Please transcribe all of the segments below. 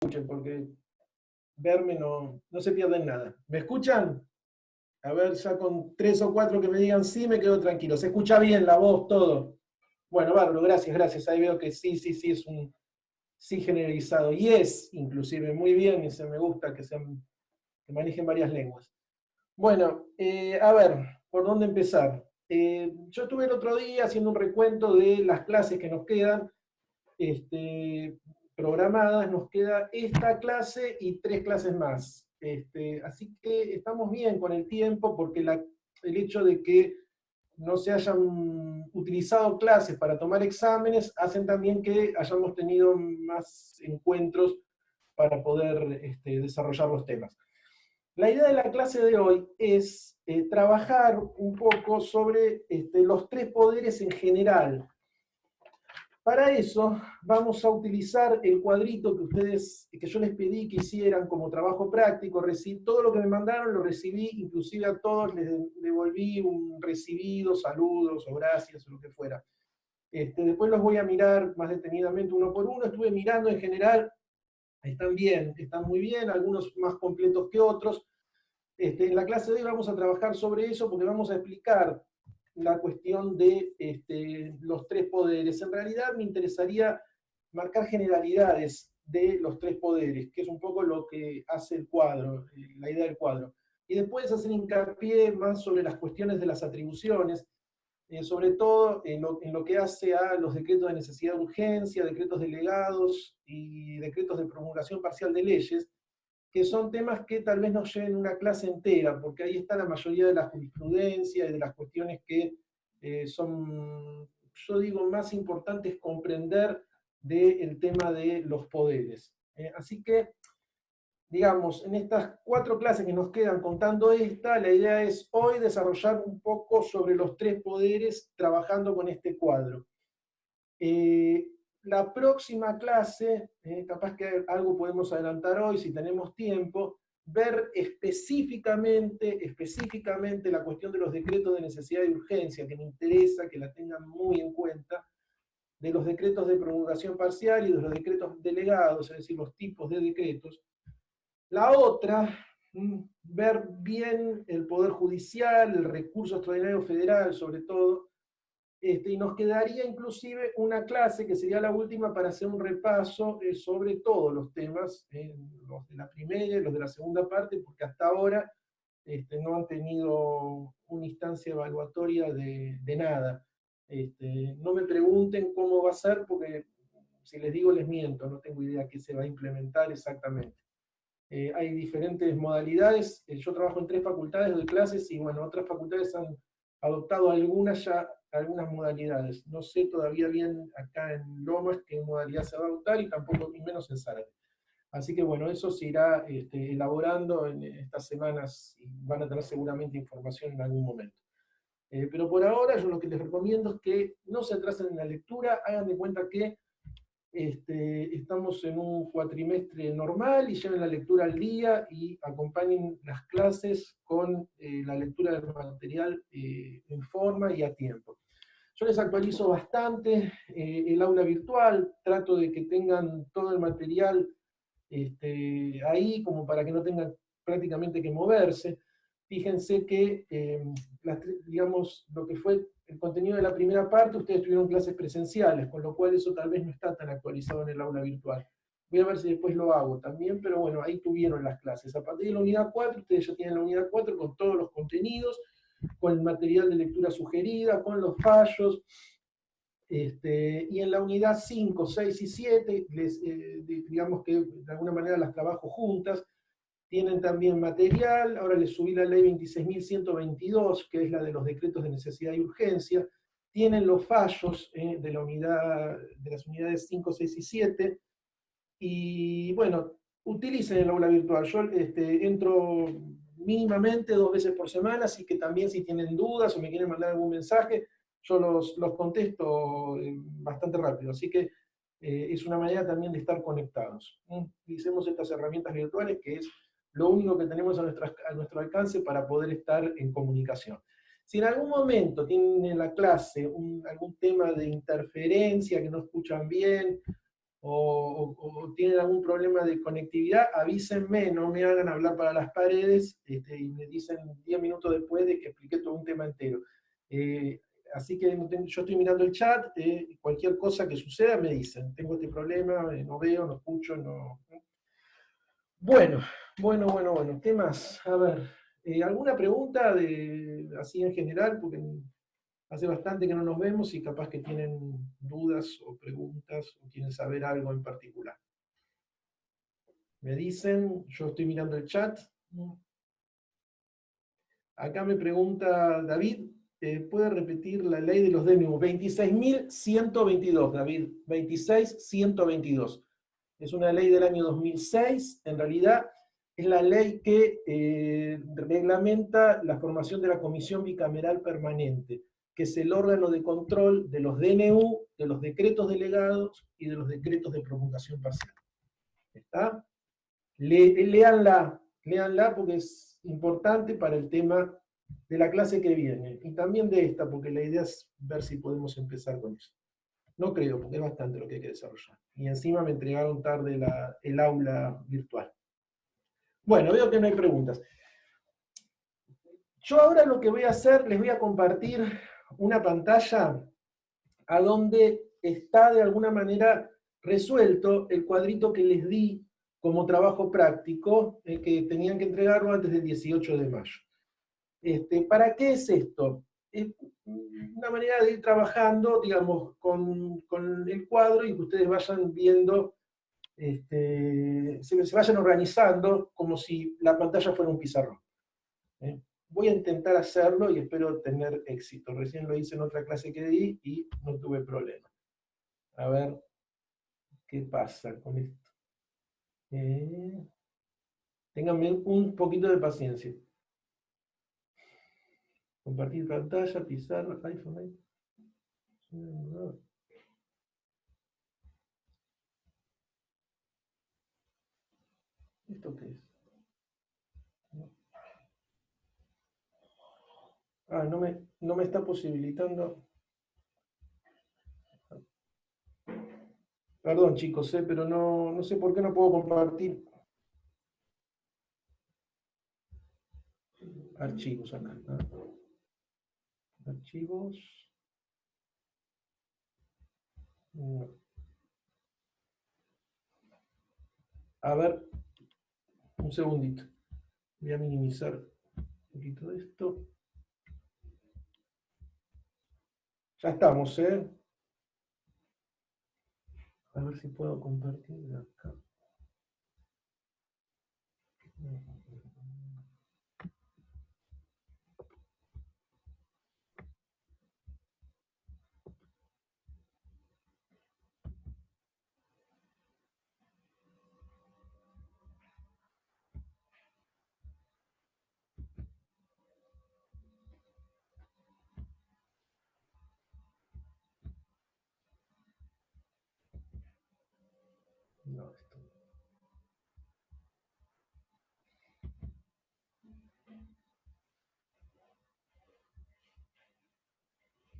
escuchen, porque verme no se pierden nada. ¿Me escuchan? A ver, ya con 3 o 4 que me digan sí, me quedo tranquilo. ¿Se escucha bien la voz, todo? Bueno, bárbaro, gracias, gracias. Ahí veo que sí, es un sí generalizado. Y es, inclusive, muy bien, y se me gusta que manejen varias lenguas. Bueno, a ver, ¿por dónde empezar? Yo estuve el otro día haciendo un recuento de las clases que nos quedan este, programadas, nos queda esta clase y 3 clases más. Así que estamos bien con el tiempo porque el hecho de que no se hayan utilizado clases para tomar exámenes hacen también que hayamos tenido más encuentros para poder desarrollar los temas. La idea de la clase de hoy es trabajar un poco sobre los 3 poderes en general. Para eso vamos a utilizar el cuadrito que yo les pedí que hicieran como trabajo práctico. Todo lo que me mandaron lo recibí, inclusive a todos les devolví un recibido, saludos o gracias o lo que fuera. Después los voy a mirar más detenidamente uno por uno. Estuve mirando en general, están bien, están muy bien, algunos más completos que otros. En la clase de hoy vamos a trabajar sobre eso porque vamos a explicar la cuestión de los 3 poderes. En realidad me interesaría marcar generalidades de los 3 poderes, que es un poco lo que hace el cuadro, la idea del cuadro. Y después hacer hincapié más sobre las cuestiones de las atribuciones, sobre todo en lo que hace a los decretos de necesidad de urgencia, decretos delegados y decretos de promulgación parcial de leyes, que son temas que tal vez nos lleven una clase entera, porque ahí está la mayoría de la jurisprudencia y de las cuestiones que son, yo digo, más importantes comprender del tema de los poderes. Así que, digamos, en estas 4 clases que nos quedan contando esta, la idea es hoy desarrollar un poco sobre los 3 poderes trabajando con este cuadro. La próxima clase, capaz que algo podemos adelantar hoy si tenemos tiempo, ver específicamente la cuestión de los decretos de necesidad y urgencia, que me interesa que la tengan muy en cuenta, de los decretos de promulgación parcial y de los decretos delegados, es decir, los tipos de decretos. La otra, ver bien el Poder Judicial, el recurso extraordinario federal sobre todo, y nos quedaría inclusive una clase que sería la última para hacer un repaso sobre todos los temas, los de la primera y los de la segunda parte, porque hasta ahora no han tenido una instancia evaluatoria de nada. No me pregunten cómo va a ser, porque si les digo les miento, no tengo idea qué se va a implementar exactamente. Hay diferentes modalidades, yo trabajo en 3 facultades de clases y bueno, otras facultades han adoptado algunas modalidades. No sé todavía bien acá en Lomas qué modalidad se va a adoptar y tampoco, y menos en Zárate. Así que bueno, eso se irá elaborando en estas semanas y van a tener seguramente información en algún momento. Pero por ahora yo lo que les recomiendo es que no se atrasen en la lectura, hagan de cuenta que estamos en un cuatrimestre normal y lleven la lectura al día y acompañen las clases con la lectura del material en forma y a tiempo. Yo les actualizo bastante el aula virtual, trato de que tengan todo el material ahí como para que no tengan prácticamente que moverse. Fíjense que, digamos, lo que fue el contenido de la primera parte, ustedes tuvieron clases presenciales, con lo cual eso tal vez no está tan actualizado en el aula virtual. Voy a ver si después lo hago también, pero bueno, ahí tuvieron las clases. A partir de la unidad 4, ustedes ya tienen la unidad 4 con todos los contenidos, con el material de lectura sugerida, con los fallos, y en la unidad 5, 6 y 7, digamos que de alguna manera las trabajo juntas, tienen también material, ahora les subí la ley 26.122, que es la de los decretos de necesidad y urgencia, tienen los fallos de las unidades 5, 6 y 7, y bueno, utilicen el aula virtual. Yo entro mínimamente 2 veces por semana, así que también si tienen dudas o me quieren mandar algún mensaje, yo los contesto bastante rápido. Así que es una manera también de estar conectados. Utilicemos estas herramientas virtuales, que es lo único que tenemos a nuestro alcance para poder estar en comunicación. Si en algún momento tienen en la clase algún tema de interferencia, que no escuchan bien, o tienen algún problema de conectividad, avísenme, no me hagan hablar para las paredes, y me dicen 10 minutos después de que expliqué todo un tema entero. Así que yo estoy mirando el chat, cualquier cosa que suceda me dicen, tengo este problema, no veo, no escucho, no... Bueno, bueno, ¿qué más? A ver, ¿alguna pregunta así en general? Porque hace bastante que no nos vemos y capaz que tienen dudas o preguntas o quieren saber algo en particular. Me dicen, yo estoy mirando el chat. Acá me pregunta David, ¿puede repetir la ley de los DNU? 26.122, David, 26.122. Es una ley del año 2006, en realidad es la ley que reglamenta la formación de la Comisión Bicameral Permanente, que es el órgano de control de los DNU, de los decretos delegados y de los decretos de promulgación parcial. ¿Está? Léanla porque es importante para el tema de la clase que viene, y también de esta, porque la idea es ver si podemos empezar con eso. No creo, porque es bastante lo que hay que desarrollar. Y encima me entregaron tarde el aula virtual. Bueno, veo que no hay preguntas. Yo ahora lo que voy a hacer, les voy a compartir una pantalla a donde está de alguna manera resuelto el cuadrito que les di como trabajo práctico, que tenían que entregarlo antes del 18 de mayo. ¿Para qué es esto? Es una manera de ir trabajando, digamos, con el cuadro y que ustedes vayan viendo, se vayan organizando como si la pantalla fuera un pizarrón. Voy a intentar hacerlo y espero tener éxito. Recién lo hice en otra clase que di y no tuve problema. A ver qué pasa con esto. Ténganme un poquito de paciencia. Compartir pantalla, pizarra, iPhone. ¿Esto qué es? Ah, no me está posibilitando. Perdón, chicos, pero no sé por qué no puedo compartir archivos acá. ¿No? Archivos. No. A ver, un segundito. Voy a minimizar un poquito esto. Ya estamos, ¿eh? A ver si puedo compartir de acá. No, esto no.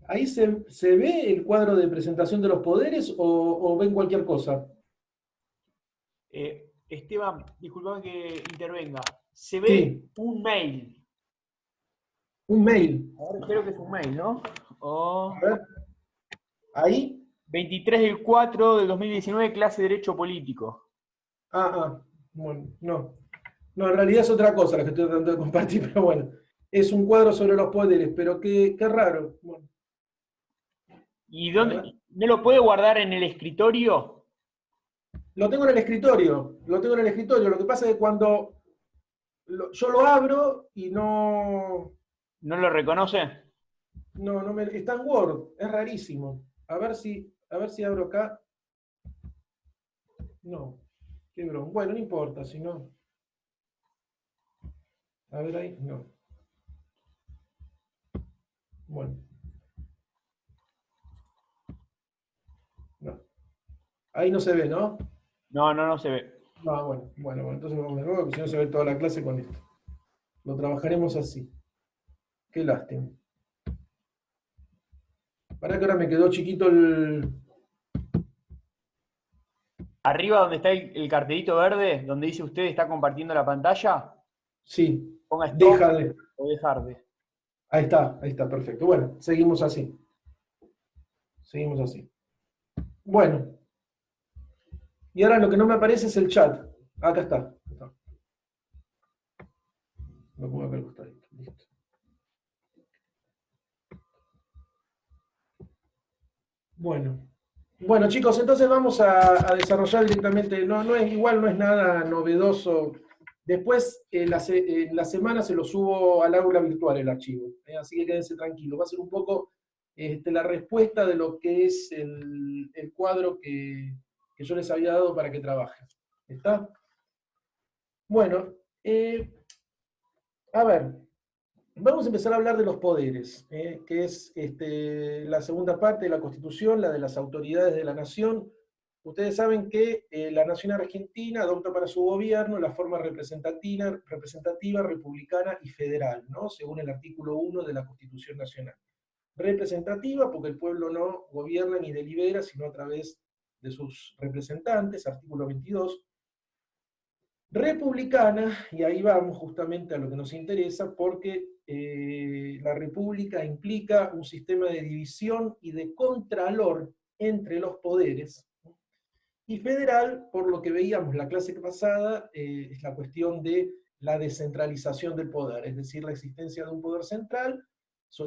¿Ahí se ve el cuadro de presentación de los poderes o ven cualquier cosa? Esteban, disculpame que intervenga. Se ve Sí, un mail. un mail. Ahora creo que es un mail, ¿no? A ver, ahí. 23 del 4 del 2019, clase de Derecho Político. Bueno, no. No, en realidad es otra cosa la que estoy tratando de compartir, pero bueno. Es un cuadro sobre los poderes, pero qué raro. Bueno, ¿Y a dónde? ver. ¿No lo puede guardar en el escritorio? Lo tengo en el escritorio, lo tengo en el escritorio. Lo que pasa es que cuando yo lo abro y ¿No lo reconoce? no me, está en Word, es rarísimo. A ver si abro acá. No, qué broma. Bueno, no importa, si no. A ver ahí, no. Bueno, no. Ahí no se ve, ¿no? No se ve. No, bueno, entonces vamos de nuevo, porque si no se ve toda la clase con esto. Lo trabajaremos así. Qué lástima. Para que ahora me quedó chiquito Arriba donde está el cartelito verde, donde dice usted está compartiendo la pantalla, Sí, ponga stop deja de. o dejar de. Ahí está, perfecto. Bueno, seguimos así. Seguimos así. Bueno, y ahora lo que no me aparece es el chat. Acá está. Lo pongo acá al costadito. Listo. Bueno. Bueno, chicos, entonces vamos a desarrollar directamente. No es igual, no es nada novedoso. Después, en la semana se lo subo al aula virtual el archivo. Así que quédense tranquilos. Va a ser un poco la respuesta de lo que es el cuadro que yo les había dado para que trabajen. ¿Está? Bueno, a ver, vamos a empezar a hablar de los poderes, que es la segunda parte de la Constitución, la de las autoridades de la nación. Ustedes saben que la nación argentina adopta para su gobierno la forma representativa, republicana y federal, ¿no? Según el artículo 1 de la Constitución Nacional. Representativa porque el pueblo no gobierna ni delibera, sino a través de sus representantes, artículo 22. Republicana, y ahí vamos justamente a lo que nos interesa, porque la república implica un sistema de división y de contralor entre los poderes. Y federal, por lo que veíamos la clase pasada, es la cuestión de la descentralización del poder, es decir, la existencia de un poder central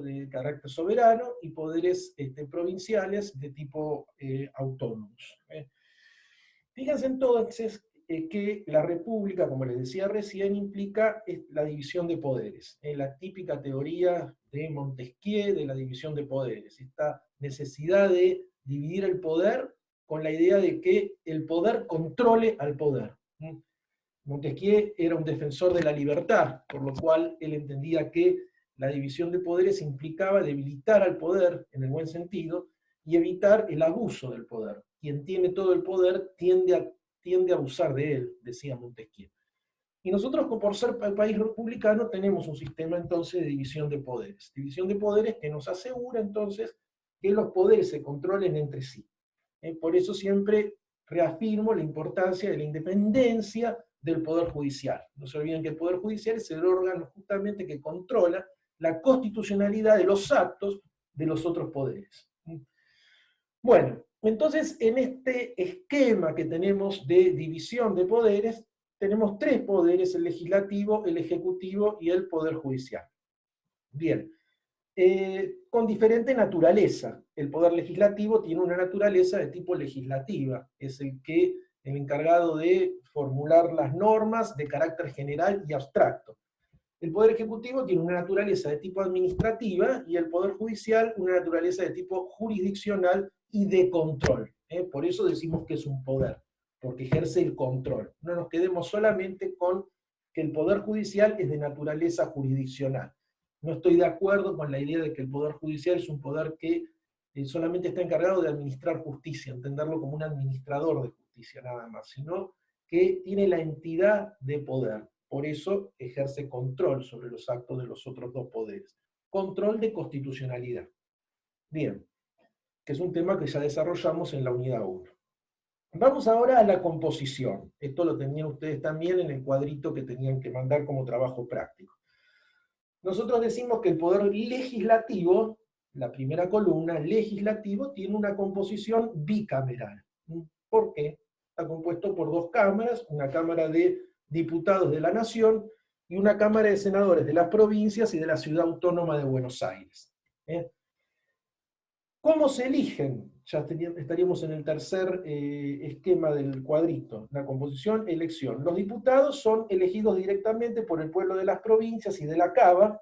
de carácter soberano y poderes provinciales de tipo autónomos. Fíjense entonces que la república, como les decía recién, implica la división de poderes. La típica teoría de Montesquieu de la división de poderes. Esta necesidad de dividir el poder con la idea de que el poder controle al poder. Montesquieu era un defensor de la libertad, por lo cual él entendía que la división de poderes implicaba debilitar al poder, en el buen sentido, y evitar el abuso del poder. Quien tiene todo el poder tiende a abusar de él, decía Montesquieu. Y nosotros, por ser país republicano, tenemos un sistema entonces de división de poderes. División de poderes que nos asegura entonces que los poderes se controlen entre sí. Por eso siempre reafirmo la importancia de la independencia del Poder Judicial. No se olviden que el Poder Judicial es el órgano justamente que controla la constitucionalidad de los actos de los otros poderes. Bueno, entonces en este esquema que tenemos de división de poderes, tenemos tres poderes: el legislativo, el ejecutivo y el Poder Judicial. Bien, con diferente naturaleza. El poder legislativo tiene una naturaleza de tipo legislativa, es el encargado de formular las normas de carácter general y abstracto. El poder ejecutivo tiene una naturaleza de tipo administrativa y el poder judicial una naturaleza de tipo jurisdiccional y de control. Por eso decimos que es un poder, porque ejerce el control. No nos quedemos solamente con que el poder judicial es de naturaleza jurisdiccional. No estoy de acuerdo con la idea de que el Poder Judicial es un poder que solamente está encargado de administrar justicia, entenderlo como un administrador de justicia nada más, sino que tiene la entidad de poder. Por eso ejerce control sobre los actos de los otros dos poderes. Control de constitucionalidad. Bien, que es un tema que ya desarrollamos en la unidad 1. Vamos ahora a la composición. Esto lo tenían ustedes también en el cuadrito que tenían que mandar como trabajo práctico. Nosotros decimos que el poder legislativo, la primera columna, legislativo, tiene una composición bicameral. ¿Por qué? Está compuesto por dos cámaras, una Cámara de Diputados de la Nación y una Cámara de Senadores de las provincias y de la Ciudad Autónoma de Buenos Aires. ¿Cómo se eligen? Ya estaríamos en el tercer esquema del cuadrito, la composición, elección. Los diputados son elegidos directamente por el pueblo de las provincias y de la CABA,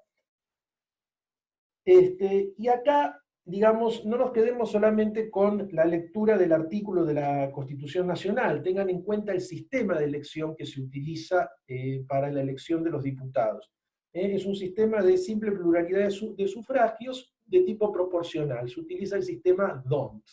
y acá, digamos, no nos quedemos solamente con la lectura del artículo de la Constitución Nacional, tengan en cuenta el sistema de elección que se utiliza para la elección de los diputados. Es un sistema de simple pluralidad de sufragios de tipo proporcional, se utiliza el sistema DONT.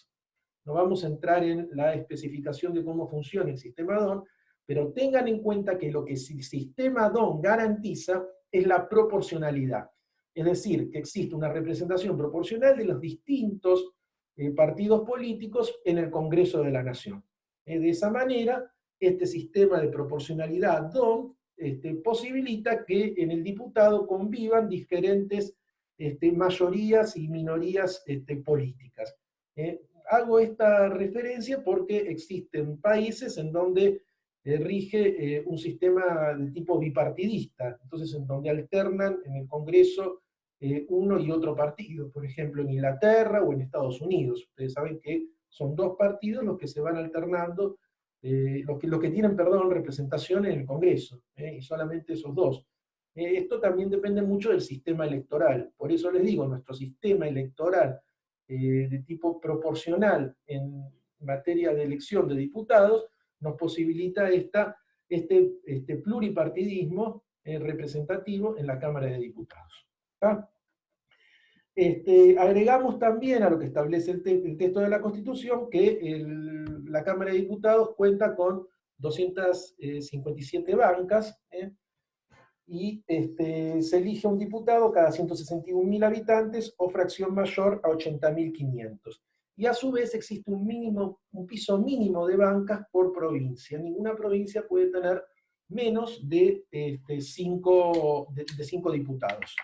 No vamos a entrar en la especificación de cómo funciona el sistema DONT, pero tengan en cuenta que lo que el sistema DONT garantiza es la proporcionalidad. Es decir, que existe una representación proporcional de los distintos partidos políticos en el Congreso de la Nación. De esa manera, este sistema de proporcionalidad DONT posibilita que en el diputado convivan diferentes mayorías y minorías políticas. Hago esta referencia porque existen países en donde rige un sistema de tipo bipartidista, entonces en donde alternan en el Congreso uno y otro partido, por ejemplo en Inglaterra o en Estados Unidos. Ustedes saben que son dos partidos los que se van alternando, los que tienen, perdón, representación en el Congreso, y solamente esos dos. Esto también depende mucho del sistema electoral, por eso les digo, nuestro sistema electoral de tipo proporcional en materia de elección de diputados nos posibilita este pluripartidismo representativo en la Cámara de Diputados. ¿Está? Agregamos también a lo que establece el texto de la Constitución que la Cámara de Diputados cuenta con 257 bancas, y se elige un diputado cada 161.000 habitantes o fracción mayor a 80.500. Y a su vez existe un piso mínimo de bancas por provincia. Ninguna provincia puede tener menos de 5 diputados.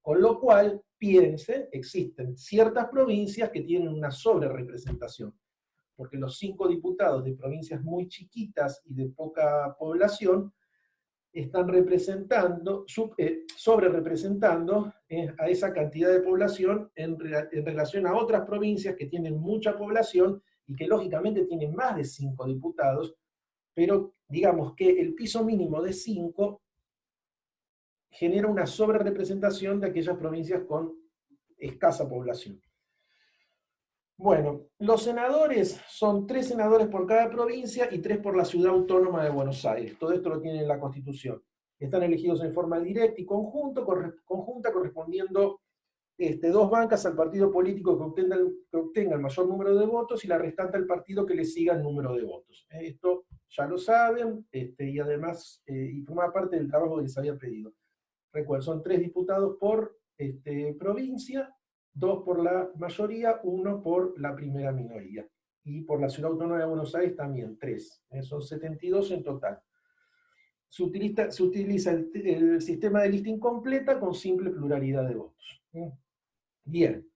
Con lo cual, piensen, existen ciertas provincias que tienen una sobrerepresentación, porque los 5 diputados de provincias muy chiquitas y de poca población están sobre representando a esa cantidad de población en relación a otras provincias que tienen mucha población y que lógicamente tienen más de 5 diputados, pero digamos que el piso mínimo de 5 genera una sobrerepresentación de aquellas provincias con escasa población. Bueno, los senadores son 3 senadores por cada provincia y 3 por la ciudad autónoma de Buenos Aires. Todo esto lo tiene en la Constitución. Están elegidos en forma directa y conjunta, correspondiendo 2 bancas al partido político que obtenga el mayor número de votos y la restante al partido que le siga el número de votos. Esto ya lo saben, y además y forma parte del trabajo que les había pedido. Recuerden, son 3 diputados por provincia, 2 por la mayoría, 1 por la primera minoría. Y por la Ciudad Autónoma de Buenos Aires también, 3. Son 72 en total. Se utiliza el sistema de lista incompleta con simple pluralidad de votos. Bien.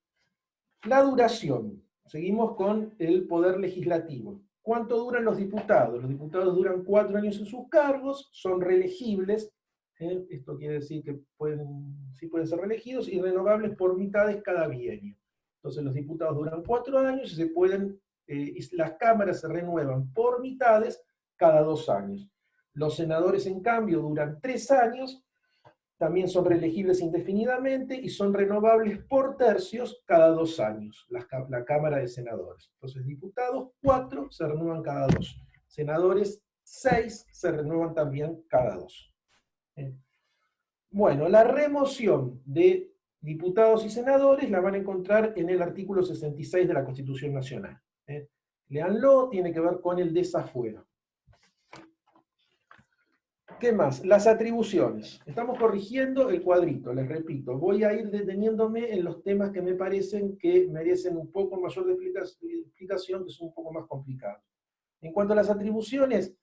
La duración. Seguimos con el poder legislativo. ¿Cuánto duran los diputados? Los diputados duran 4 años en sus cargos, son reelegibles. Esto quiere decir que sí pueden ser reelegidos y renovables por mitades cada bienio. Entonces los diputados duran 4 años y las cámaras se renuevan por mitades cada 2 años. Los senadores, en cambio, duran 3 años, también son reelegibles indefinidamente y son renovables por tercios cada 2 años, la Cámara de Senadores. Entonces, diputados, 4 se renuevan cada 2. Senadores, 6 se renuevan también cada 2. Bueno, la remoción de diputados y senadores la van a encontrar en el artículo 66 de la Constitución Nacional. Léanlo, tiene que ver con el desafuero. ¿Qué más? Las atribuciones. Estamos corrigiendo el cuadrito, les repito. Voy a ir deteniéndome en los temas que me parecen que merecen un poco mayor de explicación, que son un poco más complicados. En cuanto a las atribuciones,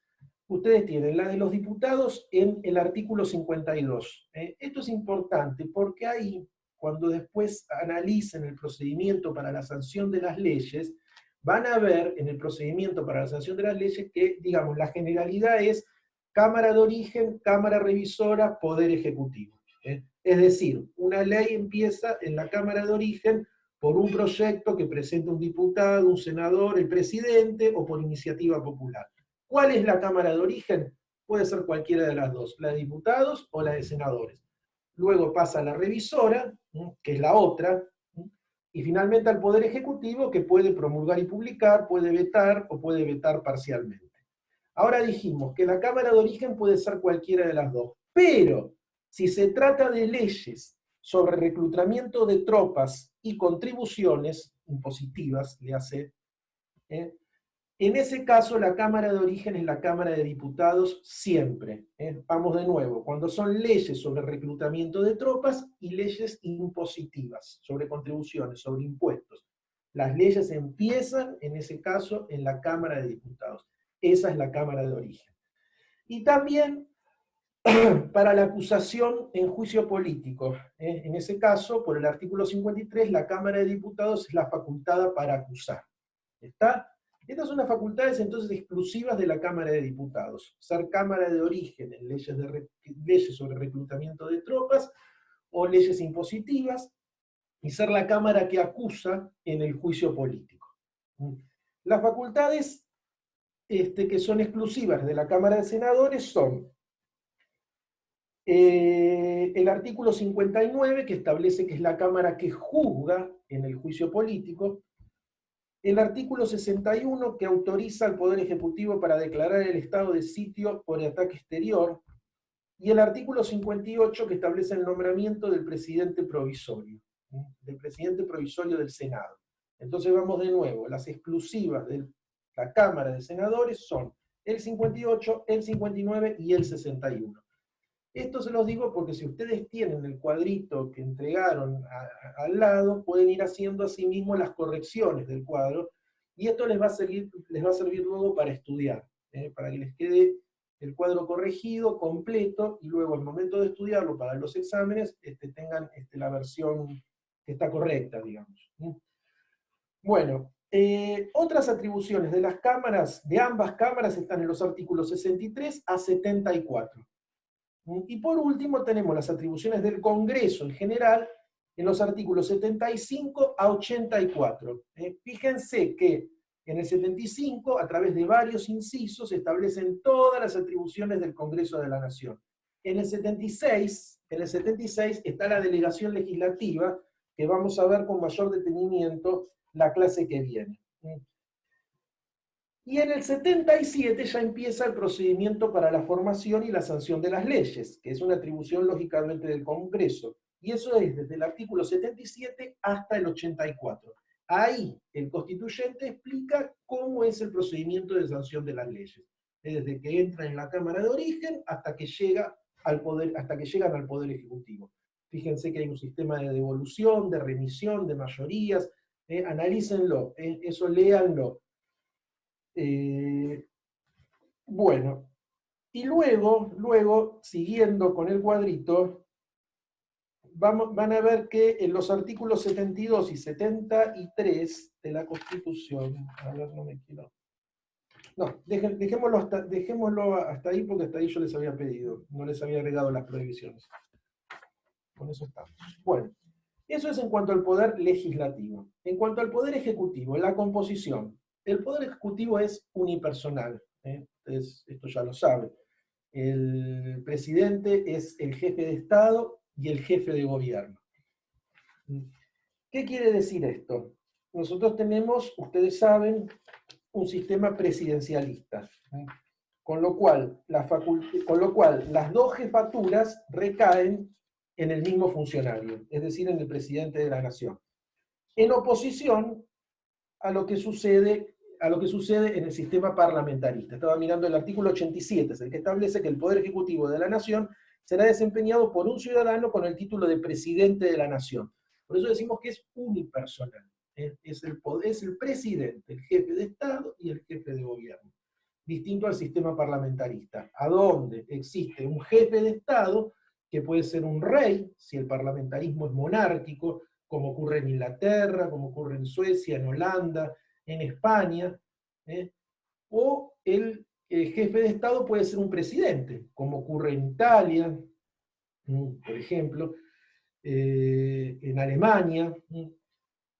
ustedes tienen la de los diputados en el artículo 52. Esto es importante porque ahí, cuando después analicen el procedimiento para la sanción de las leyes, van a ver en el procedimiento para la sanción de las leyes que, digamos, la generalidad es Cámara de origen, Cámara revisora, Poder Ejecutivo. Es decir, una ley empieza en la Cámara de origen por un proyecto que presenta un diputado, un senador, el presidente, o por iniciativa popular. ¿Cuál es la Cámara de origen? Puede ser cualquiera de las dos, la de diputados o la de senadores. Luego pasa a la revisora, que es la otra, y finalmente al Poder Ejecutivo, que puede promulgar y publicar, puede vetar o puede vetar parcialmente. Ahora dijimos que la Cámara de origen puede ser cualquiera de las dos, pero si se trata de leyes sobre reclutamiento de tropas y contribuciones impositivas, le hace, en ese caso la Cámara de origen es la Cámara de Diputados siempre. Vamos de nuevo, cuando son leyes sobre reclutamiento de tropas y leyes impositivas, sobre contribuciones, sobre impuestos. Las leyes empiezan, en ese caso, en la Cámara de Diputados. esa es la Cámara de Origen. Y también para la acusación en juicio político. En ese caso, por el artículo 53, la Cámara de Diputados es la facultada para acusar. ¿Está? Estas son las facultades entonces exclusivas de la Cámara de Diputados. Ser Cámara de Origen en leyes sobre reclutamiento de tropas o leyes impositivas, y ser la Cámara que acusa en el juicio político. Las facultades que son exclusivas de la Cámara de Senadores son el artículo 59, que establece que es la Cámara que juzga en el juicio político; el artículo 61, que autoriza al Poder Ejecutivo para declarar el estado de sitio por ataque exterior; y el artículo 58, que establece el nombramiento del presidente provisorio del Senado. Entonces vamos de nuevo, las exclusivas de la Cámara de Senadores son el 58, el 59 y el 61. Esto se los digo porque si ustedes tienen el cuadrito que entregaron al lado, pueden ir haciendo así mismo las correcciones del cuadro, y esto les va a servir luego para estudiar, para que les quede el cuadro corregido, completo, y luego al momento de estudiarlo para los exámenes, tengan la versión que está correcta, digamos. Bueno, otras atribuciones de las cámaras, de ambas cámaras, están en los artículos 63 a 74. Y por último tenemos las atribuciones del Congreso en general en los artículos 75 a 84. Fíjense que en el 75, a través de varios incisos, se establecen todas las atribuciones del Congreso de la Nación. En el 76 está la delegación legislativa, que vamos a ver con mayor detenimiento la clase que viene. Y en el 77 ya empieza el procedimiento para la formación y la sanción de las leyes, que es una atribución lógicamente del Congreso. Y eso es desde el artículo 77 hasta el 84. Ahí el constituyente explica cómo es el procedimiento de sanción de las leyes, desde que entran en la Cámara de Origen hasta que llegan al Poder Ejecutivo. Fíjense que hay un sistema de devolución, de remisión, de mayorías. Analícenlo, eso léanlo. Bueno, y luego, siguiendo con el cuadrito, van a ver que en los artículos 72 y 73 de la Constitución, a ver, no me quiero... No, dejémoslo hasta ahí, porque hasta ahí yo les había pedido, no les había agregado las prohibiciones. Con eso estamos. Bueno, eso es en cuanto al poder legislativo. En cuanto al poder ejecutivo, la composición. El Poder Ejecutivo es unipersonal, esto ya lo saben. El presidente es el jefe de Estado y el jefe de gobierno. ¿Qué quiere decir esto? Nosotros tenemos, ustedes saben, un sistema presidencialista, con lo cual las dos jefaturas recaen en el mismo funcionario, es decir, en el presidente de la nación, en oposición a lo que sucede en el sistema parlamentarista. Estaba mirando el artículo 87, es el que establece que el Poder Ejecutivo de la Nación será desempeñado por un ciudadano con el título de presidente de la Nación. Por eso decimos que es unipersonal. Es el presidente, el jefe de Estado y el jefe de gobierno. Distinto al sistema parlamentarista, a donde existe un jefe de Estado, que puede ser un rey, si el parlamentarismo es monárquico, como ocurre en Inglaterra, como ocurre en Suecia, en Holanda, en España, o el jefe de Estado puede ser un presidente, como ocurre en Italia, por ejemplo, en Alemania,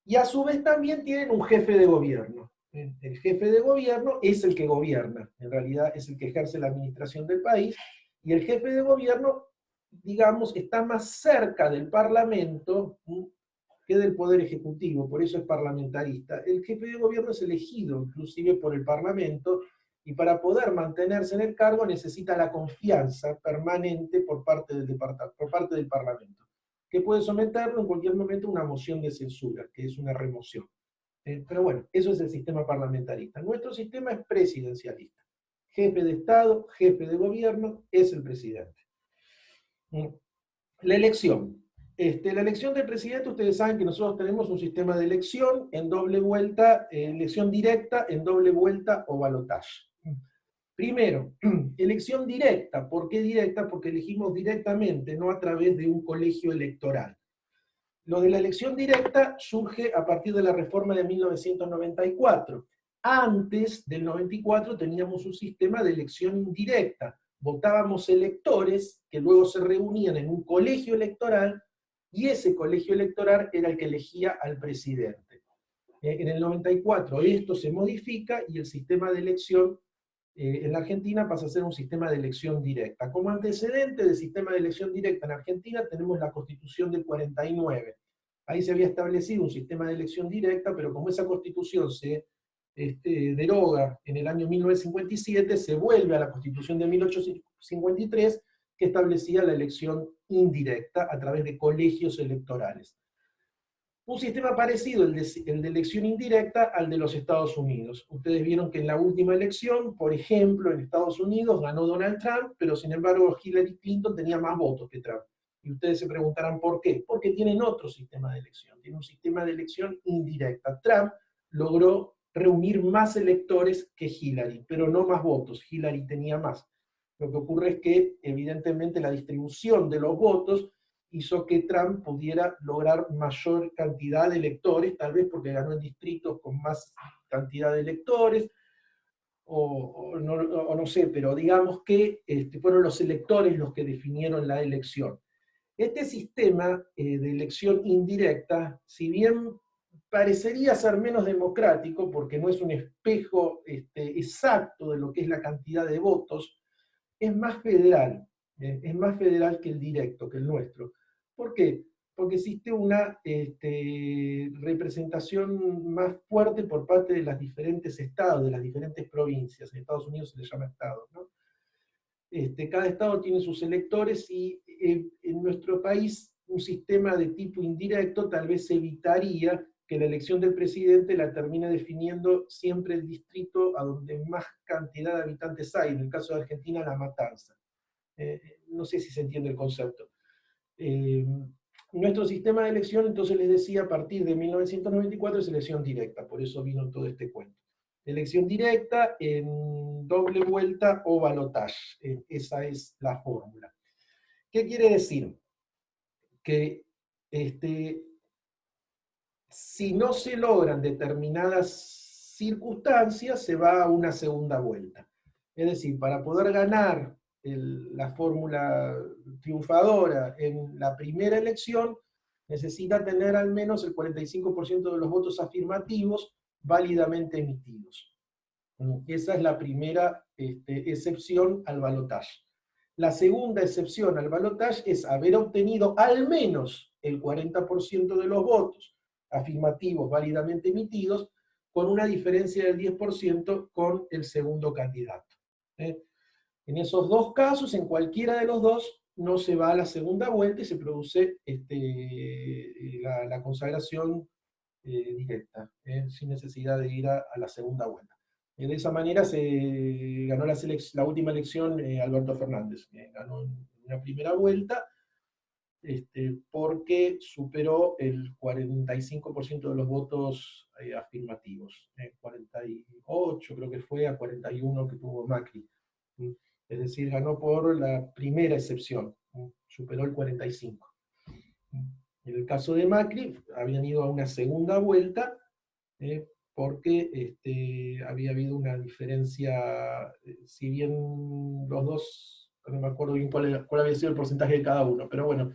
y a su vez también tienen un jefe de gobierno. El jefe de gobierno es el que gobierna, en realidad es el que ejerce la administración del país, y el jefe de gobierno, digamos, está más cerca del Parlamento que del Poder Ejecutivo, por eso es parlamentarista. El jefe de gobierno es elegido inclusive por el Parlamento, y para poder mantenerse en el cargo necesita la confianza permanente por parte del Parlamento, que puede someterlo en cualquier momento a una moción de censura, que es una remoción. Pero bueno, eso es el sistema parlamentarista. Nuestro sistema es presidencialista. Jefe de Estado, jefe de gobierno, es el presidente. La elección. La elección del presidente, ustedes saben que nosotros tenemos un sistema de elección en doble vuelta, elección directa, en doble vuelta o balotaje. Primero, elección directa. ¿Por qué directa? Porque elegimos directamente, no a través de un colegio electoral. Lo de la elección directa surge a partir de la reforma de 1994. Antes del 94 teníamos un sistema de elección indirecta. Votábamos electores que luego se reunían en un colegio electoral y ese colegio electoral era el que elegía al presidente. En el 94 esto se modifica y el sistema de elección en la Argentina pasa a ser un sistema de elección directa. Como antecedente del sistema de elección directa en Argentina tenemos la Constitución del 49. Ahí se había establecido un sistema de elección directa, pero como esa Constitución se deroga en el año 1957, se vuelve a la Constitución de 1853, que establecía la elección indirecta a través de colegios electorales. Un sistema parecido, el de elección indirecta, al de los Estados Unidos. Ustedes vieron que en la última elección, por ejemplo, en Estados Unidos ganó Donald Trump, pero sin embargo Hillary Clinton tenía más votos que Trump. Y ustedes se preguntarán por qué. Porque tienen otro sistema de elección, tienen un sistema de elección indirecta. Trump logró reunir más electores que Hillary, pero no más votos. Hillary tenía más. Lo que ocurre es que, evidentemente, la distribución de los votos hizo que Trump pudiera lograr mayor cantidad de electores, tal vez porque ganó en distritos con más cantidad de electores, o no sé, pero digamos que fueron los electores los que definieron la elección. Este sistema de elección indirecta, si bien parecería ser menos democrático, porque no es un espejo exacto de lo que es la cantidad de votos, es más federal que el directo, que el nuestro. ¿Por qué? Porque existe una representación más fuerte por parte de los diferentes estados, de las diferentes provincias. En Estados Unidos se les llama estados, ¿no? Cada estado tiene sus electores y en nuestro país un sistema de tipo indirecto tal vez evitaría que la elección del presidente la termine definiendo siempre el distrito a donde más cantidad de habitantes hay, en el caso de Argentina, La Matanza. No sé si se entiende el concepto. Nuestro sistema de elección, entonces les decía, a partir de 1994 es elección directa, por eso vino todo este cuento. Elección directa en doble vuelta o balotaje. Esa es la fórmula. ¿Qué quiere decir? Que si no se logran determinadas circunstancias, se va a una segunda vuelta. Es decir, para poder ganar la fórmula triunfadora en la primera elección, necesita tener al menos el 45% de los votos afirmativos válidamente emitidos. Esa es la primera excepción al balotaje. La segunda excepción al balotaje es haber obtenido al menos el 40% de los votos afirmativos válidamente emitidos, con una diferencia del 10% con el segundo candidato. En esos dos casos, en cualquiera de los dos, no se va a la segunda vuelta y se produce la consagración directa, sin necesidad de ir a la segunda vuelta. De esa manera se ganó la última elección Alberto Fernández. Ganó en una primera vuelta porque superó el 45% de los votos afirmativos. 48 creo que fue a 41 que tuvo Macri. Es decir, ganó por la primera excepción, superó el 45. En el caso de Macri, habían ido a una segunda vuelta, porque había habido una diferencia, si bien los dos, no me acuerdo bien cuál había sido el porcentaje de cada uno, pero bueno,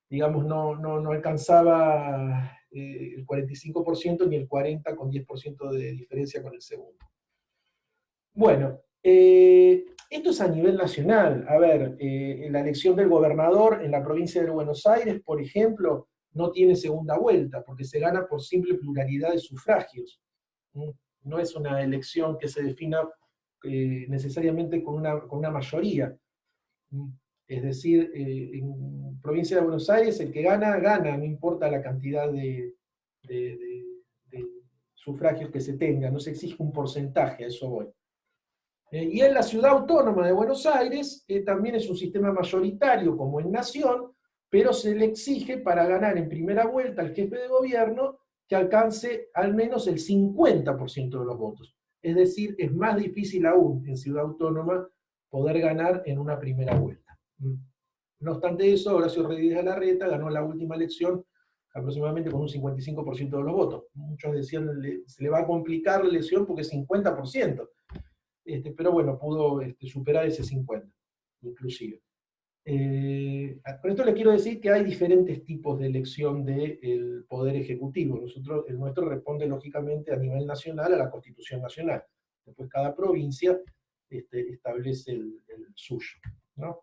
digamos, no alcanzaba el 45% ni el 40% con 10% de diferencia con el segundo. Bueno, esto es a nivel nacional. A ver, la elección del gobernador en la provincia de Buenos Aires, por ejemplo, no tiene segunda vuelta, porque se gana por simple pluralidad de sufragios. No es una elección que se defina necesariamente con una mayoría. Es decir, en provincia de Buenos Aires el que gana, gana, no importa la cantidad de sufragios que se tenga, no se exige un porcentaje, a eso voy. Y en la ciudad autónoma de Buenos Aires también es un sistema mayoritario como en Nación, pero se le exige para ganar en primera vuelta al jefe de gobierno que alcance al menos el 50% de los votos. Es decir, es más difícil aún en Ciudad Autónoma poder ganar en una primera vuelta. No obstante eso, Horacio Rodríguez Larreta ganó la última elección aproximadamente con un 55% de los votos. Muchos decían, se le va a complicar la elección porque es 50%. Pero bueno, pudo superar ese 50%, inclusive. Con esto les quiero decir que hay diferentes tipos de elección del Poder Ejecutivo. El nuestro responde lógicamente a nivel nacional a la Constitución Nacional. Después cada provincia establece el suyo, ¿no?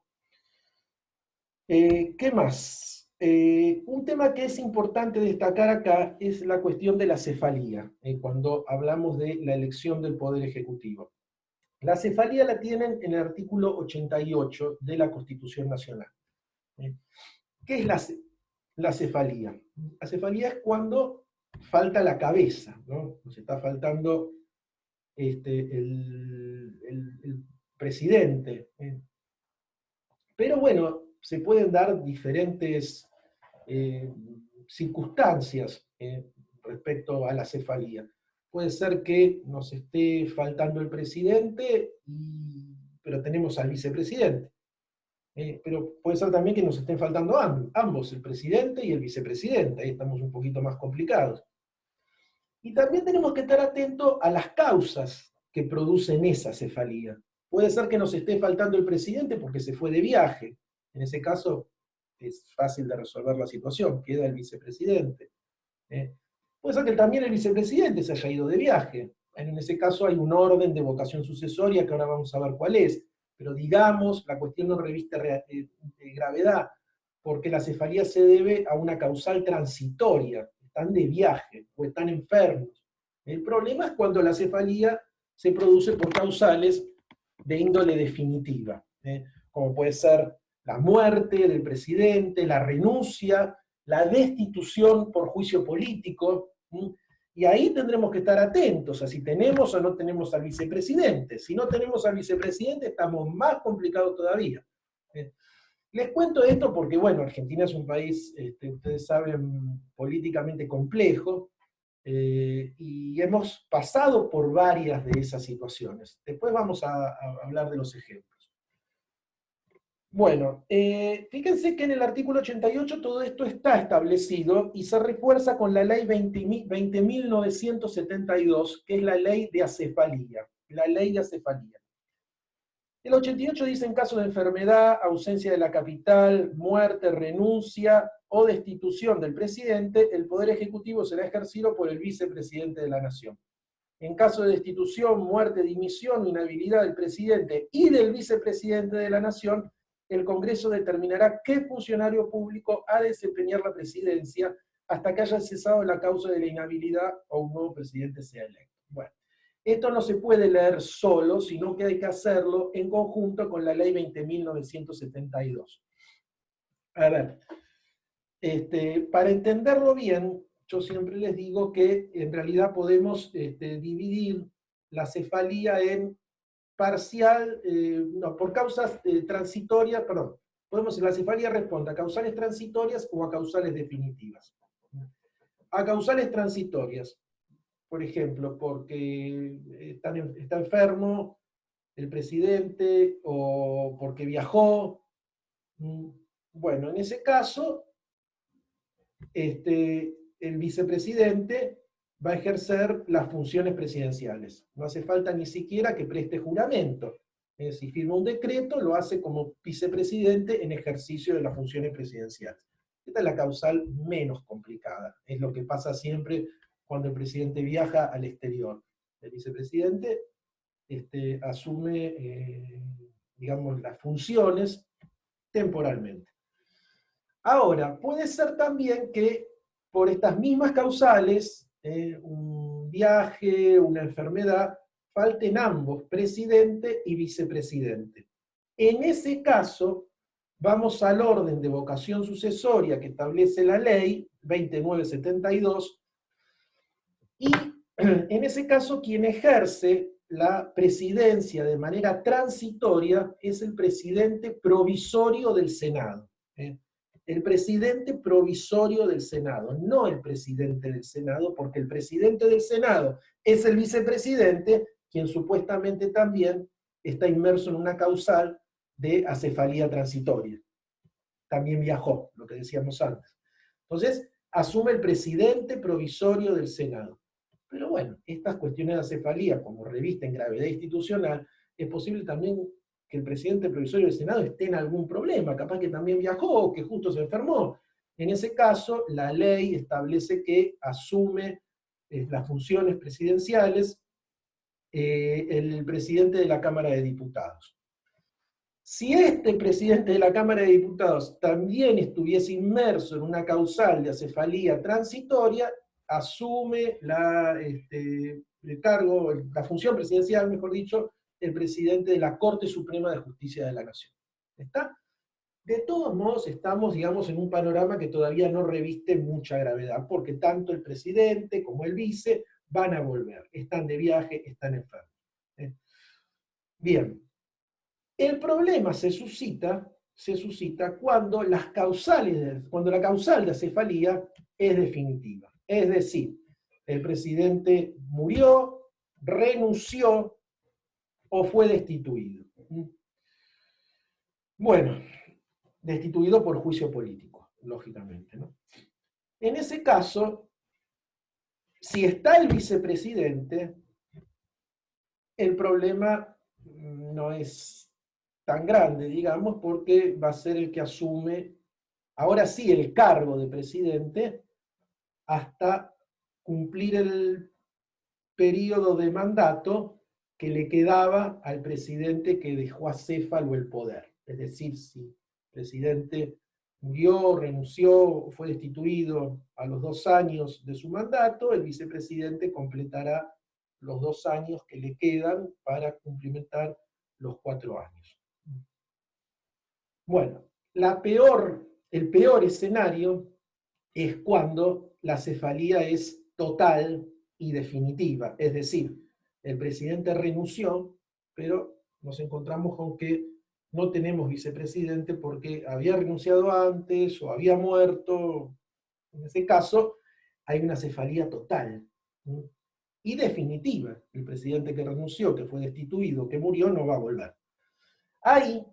¿Qué más? Un tema que es importante destacar acá es la cuestión de la cefalía, cuando hablamos de la elección del Poder Ejecutivo. La cefalía la tienen en el artículo 88 de la Constitución Nacional. ¿Qué es la cefalía? La cefalía es cuando falta la cabeza, ¿no? Nos está faltando el presidente. Pero bueno, se pueden dar diferentes circunstancias respecto a la cefalía. Puede ser que nos esté faltando el presidente, pero tenemos al vicepresidente. Pero puede ser también que nos estén faltando ambos, el presidente y el vicepresidente. Ahí estamos un poquito más complicados. Y también tenemos que estar atentos a las causas que producen esa cefalía. Puede ser que nos esté faltando el presidente porque se fue de viaje. En ese caso es fácil de resolver la situación, queda el vicepresidente. Puede ser que también el vicepresidente se haya ido de viaje. En ese caso hay un orden de vocación sucesoria que ahora vamos a ver cuál es. Pero digamos, la cuestión no reviste gravedad, porque la cefalía se debe a una causal transitoria. Están de viaje o están enfermos. El problema es cuando la cefalía se produce por causales de índole definitiva, como puede ser la muerte del presidente, la renuncia, la destitución por juicio político, y ahí tendremos que estar atentos a si tenemos o no tenemos al vicepresidente. Si no tenemos al vicepresidente, estamos más complicados todavía. Les cuento esto porque, bueno, Argentina es un país, ustedes saben, políticamente complejo, y hemos pasado por varias de esas situaciones. Después vamos a hablar de los ejemplos. Bueno, fíjense que en el artículo 88 todo esto está establecido y se refuerza con la ley 20.972, que es la ley de acefalía. La ley de acefalía. El 88 dice en caso de enfermedad, ausencia de la capital, muerte, renuncia o destitución del presidente, el Poder Ejecutivo será ejercido por el vicepresidente de la Nación. En caso de destitución, muerte, dimisión o inhabilidad del presidente y del vicepresidente de la Nación, el Congreso determinará qué funcionario público ha de desempeñar la presidencia hasta que haya cesado la causa de la inhabilidad o un nuevo presidente sea electo. Bueno, esto no se puede leer solo, sino que hay que hacerlo en conjunto con la ley 20.972. A ver, para entenderlo bien, yo siempre les digo que en realidad podemos dividir la cefalía en parcial, por causas transitorias, perdón, la cefalía responde a causales transitorias o a causales definitivas. A causales transitorias, por ejemplo, porque está enfermo el presidente o porque viajó. Bueno, en ese caso, el vicepresidente va a ejercer las funciones presidenciales. No hace falta ni siquiera que preste juramento. Si firma un decreto, lo hace como vicepresidente en ejercicio de las funciones presidenciales. Esta es la causal menos complicada. Es lo que pasa siempre cuando el presidente viaja al exterior. El vicepresidente asume, digamos, las funciones temporalmente. Ahora, puede ser también que por estas mismas causales, un viaje, una enfermedad, falten ambos, presidente y vicepresidente. En ese caso, vamos al orden de vocación sucesoria que establece la ley 2972, y en ese caso quien ejerce la presidencia de manera transitoria es el presidente provisorio del Senado. El presidente provisorio del Senado, no el presidente del Senado, porque el presidente del Senado es el vicepresidente quien supuestamente también está inmerso en una causal de acefalía transitoria. También viajó, lo que decíamos antes. Entonces, asume el presidente provisorio del Senado. Pero bueno, estas cuestiones de acefalía, como revisten gravedad institucional, es posible también que el presidente provisorio del Senado esté en algún problema, capaz que también viajó o que justo se enfermó. En ese caso, la ley establece que asume las funciones presidenciales el presidente de la Cámara de Diputados. Si este presidente de la Cámara de Diputados también estuviese inmerso en una causal de acefalía transitoria, asume el cargo, la función presidencial, mejor dicho, el presidente de la Corte Suprema de Justicia de la Nación. ¿Está? De todos modos, estamos, digamos, en un panorama que todavía no reviste mucha gravedad, porque tanto el presidente como el vice van a volver. Están de viaje, están enfermos. Bien. El problema se suscita cuando la causal de acefalía es definitiva. Es decir, el presidente murió, renunció o fue destituido. Bueno, destituido por juicio político, lógicamente, ¿no? En ese caso, si está el vicepresidente, el problema no es tan grande, digamos, porque va a ser el que asume, ahora sí, el cargo de presidente hasta cumplir el periodo de mandato que le quedaba al presidente que dejó acéfalo el poder. Es decir, si el presidente murió, renunció, fue destituido a los 2 años de su mandato, el vicepresidente completará los 2 años que le quedan para cumplimentar los 4 años. Bueno, el peor escenario es cuando la cefalía es total y definitiva. Es decir, el presidente renunció, pero nos encontramos con que no tenemos vicepresidente porque había renunciado antes o había muerto. En ese caso, hay una cefalía total y definitiva. El presidente que renunció, que fue destituido, que murió, no va a volver. Ahí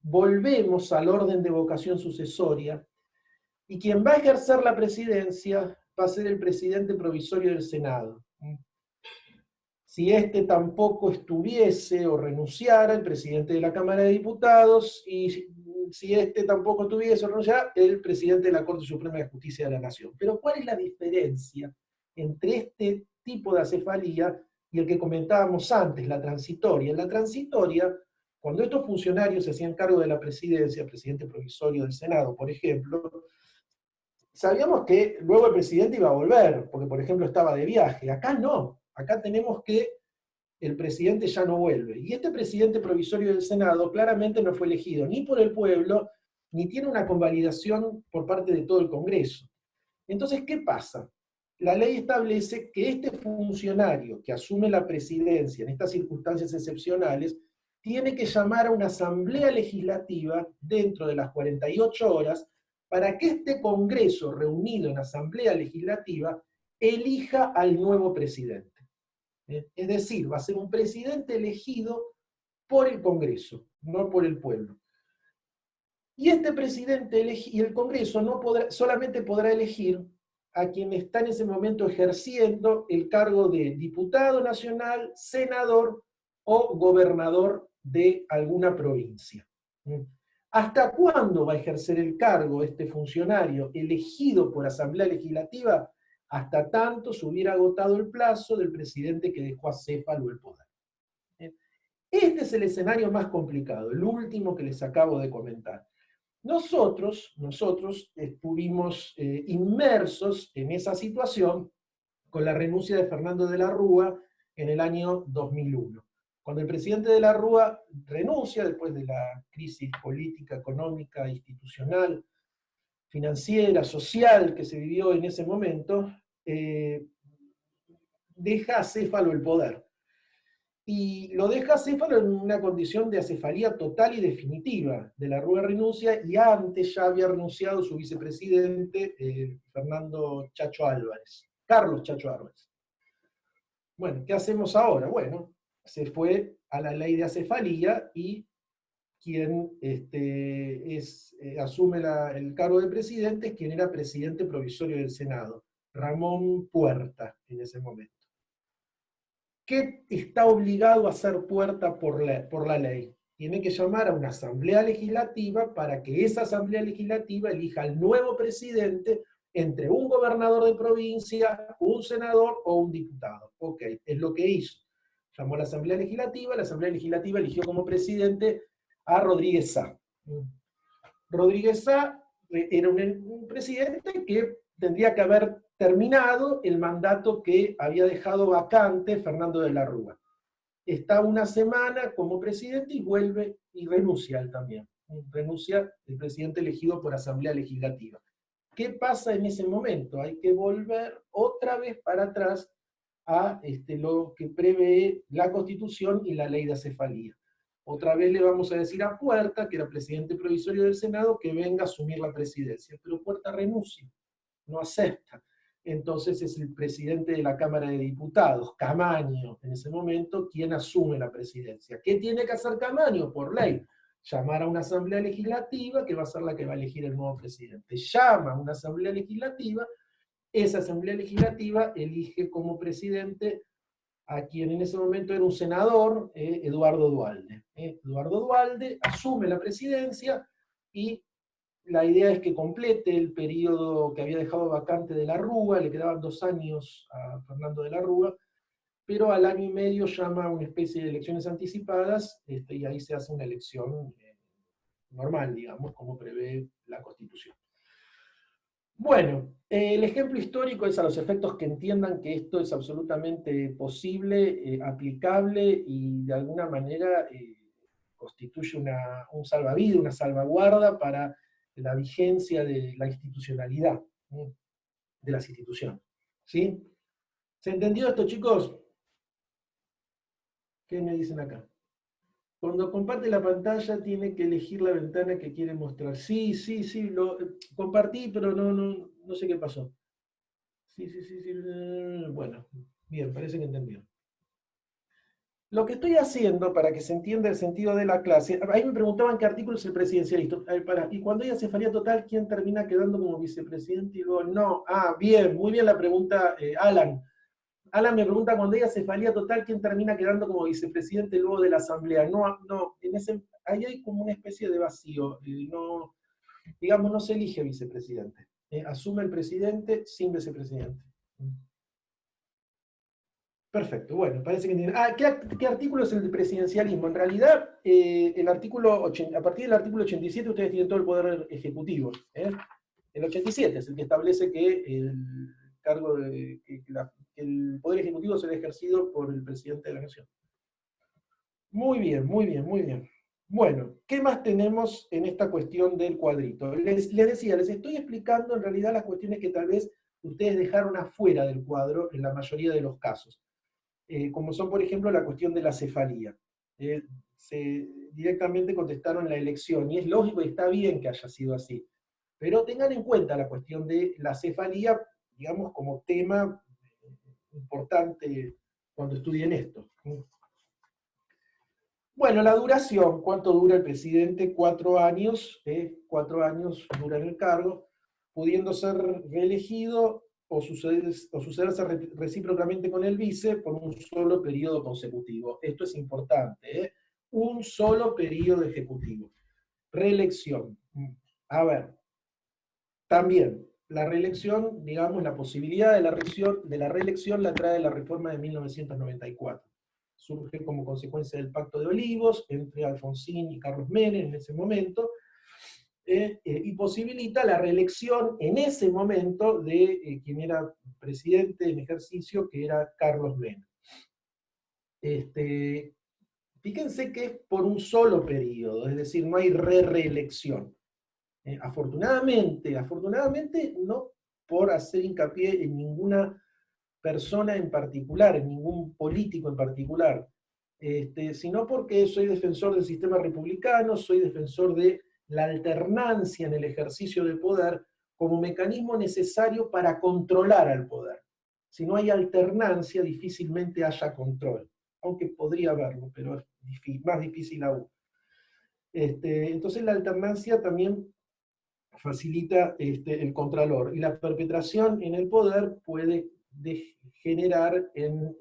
volvemos al orden de vocación sucesoria, y quien va a ejercer la presidencia va a ser el presidente provisorio del Senado. Si este tampoco estuviese o renunciara, el presidente de la Cámara de Diputados, y si este tampoco estuviese o renunciara, el presidente de la Corte Suprema de Justicia de la Nación. Pero ¿cuál es la diferencia entre este tipo de acefalía y el que comentábamos antes, la transitoria? En la transitoria, cuando estos funcionarios se hacían cargo de la presidencia, el presidente provisorio del Senado, por ejemplo, sabíamos que luego el presidente iba a volver, porque por ejemplo estaba de viaje. Acá no, acá tenemos que el presidente ya no vuelve. Y este presidente provisorio del Senado claramente no fue elegido ni por el pueblo, ni tiene una convalidación por parte de todo el Congreso. Entonces, ¿qué pasa? La ley establece que este funcionario que asume la presidencia en estas circunstancias excepcionales tiene que llamar a una asamblea legislativa dentro de las 48 horas para que este Congreso reunido en asamblea legislativa elija al nuevo presidente. Es decir, va a ser un presidente elegido por el Congreso, no por el pueblo. Y este presidente y el Congreso solamente podrá elegir a quien está en ese momento ejerciendo el cargo de diputado nacional, senador o gobernador de alguna provincia. ¿Hasta cuándo va a ejercer el cargo este funcionario elegido por Asamblea Legislativa? Hasta tanto se hubiera agotado el plazo del presidente que dejó acéfalo el poder. Este es el escenario más complicado, el último que les acabo de comentar. Nosotros estuvimos inmersos en esa situación con la renuncia de Fernando de la Rúa en el año 2001. Cuando el presidente de la Rúa renuncia después de la crisis política, económica, institucional, financiera, social que se vivió en ese momento, deja acéfalo el poder. Y lo deja acéfalo en una condición de acefalía total y definitiva. De la Rúa renuncia y antes ya había renunciado su vicepresidente, Carlos Chacho Álvarez. Bueno, ¿qué hacemos ahora? Bueno, se fue a la ley de acefalía y quien asume el cargo de presidente es quien era presidente provisorio del Senado, Ramón Puerta, en ese momento. ¿Qué está obligado a hacer Puerta por la ley? Tiene que llamar a una asamblea legislativa para que esa asamblea legislativa elija al nuevo presidente entre un gobernador de provincia, un senador o un diputado. Ok, es lo que hizo. Llamó a la asamblea legislativa eligió como presidente a Rodríguez Sá. Rodríguez Sá era un presidente que tendría que haber terminado el mandato que había dejado vacante Fernando de la Rúa. Está una semana como presidente y vuelve y renuncia él también. Renuncia el presidente elegido por asamblea legislativa. ¿Qué pasa en ese momento? Hay que volver otra vez para atrás a lo que prevé la Constitución y la ley de acefalía. Otra vez le vamos a decir a Puerta, que era presidente provisorio del Senado, que venga a asumir la presidencia. Pero Puerta renuncia, no acepta. Entonces es el presidente de la Cámara de Diputados, Camaño, en ese momento, quien asume la presidencia. ¿Qué tiene que hacer Camaño? Por ley, llamar a una asamblea legislativa, que va a ser la que va a elegir el nuevo presidente. Llama a una asamblea legislativa, esa asamblea legislativa elige como presidente a quien en ese momento era un senador, Eduardo Duhalde. Eduardo Duhalde asume la presidencia y la idea es que complete el periodo que había dejado vacante de la Rúa, le quedaban 2 años a Fernando de la Rúa, pero al año y medio llama a una especie de elecciones anticipadas, y ahí se hace una elección normal, digamos, como prevé la Constitución. Bueno, el ejemplo histórico es a los efectos que entiendan que esto es absolutamente posible, aplicable y de alguna manera constituye un salvavidas, una salvaguarda para la vigencia de la institucionalidad, de las instituciones. ¿Sí? ¿Se entendió esto, chicos? ¿Qué me dicen acá? Cuando comparte la pantalla tiene que elegir la ventana que quiere mostrar. Sí, lo compartí, pero no sé qué pasó. Sí. Bueno, bien, parece que entendió. Lo que estoy haciendo para que se entienda el sentido de la clase, ahí me preguntaban qué artículo es el presidencialista. Y cuando hay acefalía total, ¿quién termina quedando como vicepresidente? Y luego, no. Bien, muy bien la pregunta, Alan. Alan me pregunta, cuando hay acefalía total, ¿quién termina quedando como vicepresidente luego de la asamblea? No, ahí hay como una especie de vacío. Digamos, no se elige vicepresidente. Asume el presidente sin vicepresidente. Perfecto, bueno, parece que entienden. ¿Qué artículo es el de presidencialismo? En realidad, a partir del artículo 87 ustedes tienen todo el poder ejecutivo. El 87 es el que establece que el poder ejecutivo será ejercido por el presidente de la nación. Muy bien. Bueno, ¿qué más tenemos en esta cuestión del cuadrito? Les decía, les estoy explicando en realidad las cuestiones que tal vez ustedes dejaron afuera del cuadro en la mayoría de los casos. Como son, por ejemplo, la cuestión de la cefalía. Directamente contestaron la elección, y es lógico y está bien que haya sido así. Pero tengan en cuenta la cuestión de la cefalía, digamos, como tema importante cuando estudien esto. Bueno, la duración, ¿cuánto dura el presidente? 4 años, 4 años dura en el cargo, pudiendo ser reelegido o sucederse recíprocamente con el vice por un solo periodo consecutivo. Esto es importante, un solo periodo ejecutivo. Reelección. A ver, también, la reelección, digamos, la posibilidad de la reelección la trae la reforma de 1994. Surge como consecuencia del Pacto de Olivos entre Alfonsín y Carlos Menem en ese momento, y posibilita la reelección en ese momento de quien era presidente en ejercicio, que era Carlos Menem. Fíjense que es por un solo periodo, es decir, no hay reelección. Afortunadamente, no por hacer hincapié en ninguna persona en particular, en ningún político en particular, sino porque soy defensor del sistema republicano, soy defensor de la alternancia en el ejercicio del poder como mecanismo necesario para controlar al poder. si no hay alternancia, difícilmente haya control, aunque podría haberlo, pero es más difícil aún. Entonces la alternancia también facilita el contralor, y la perpetración en el poder puede generar en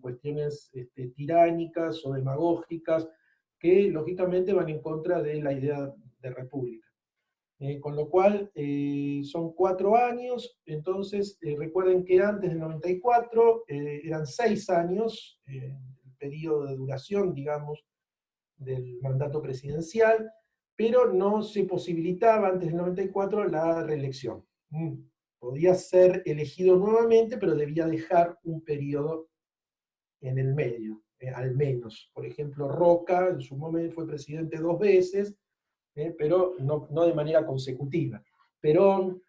cuestiones tiránicas o demagógicas que lógicamente van en contra de la idea de república. Con lo cual son 4 años, entonces recuerden que antes del 94 eran 6 años, el periodo de duración, digamos, del mandato presidencial, pero no se posibilitaba antes del 94 la reelección. Podía ser elegido nuevamente, pero debía dejar un periodo en el medio, al menos. Por ejemplo, Roca en su momento fue presidente 2 veces, pero no de manera consecutiva. Perón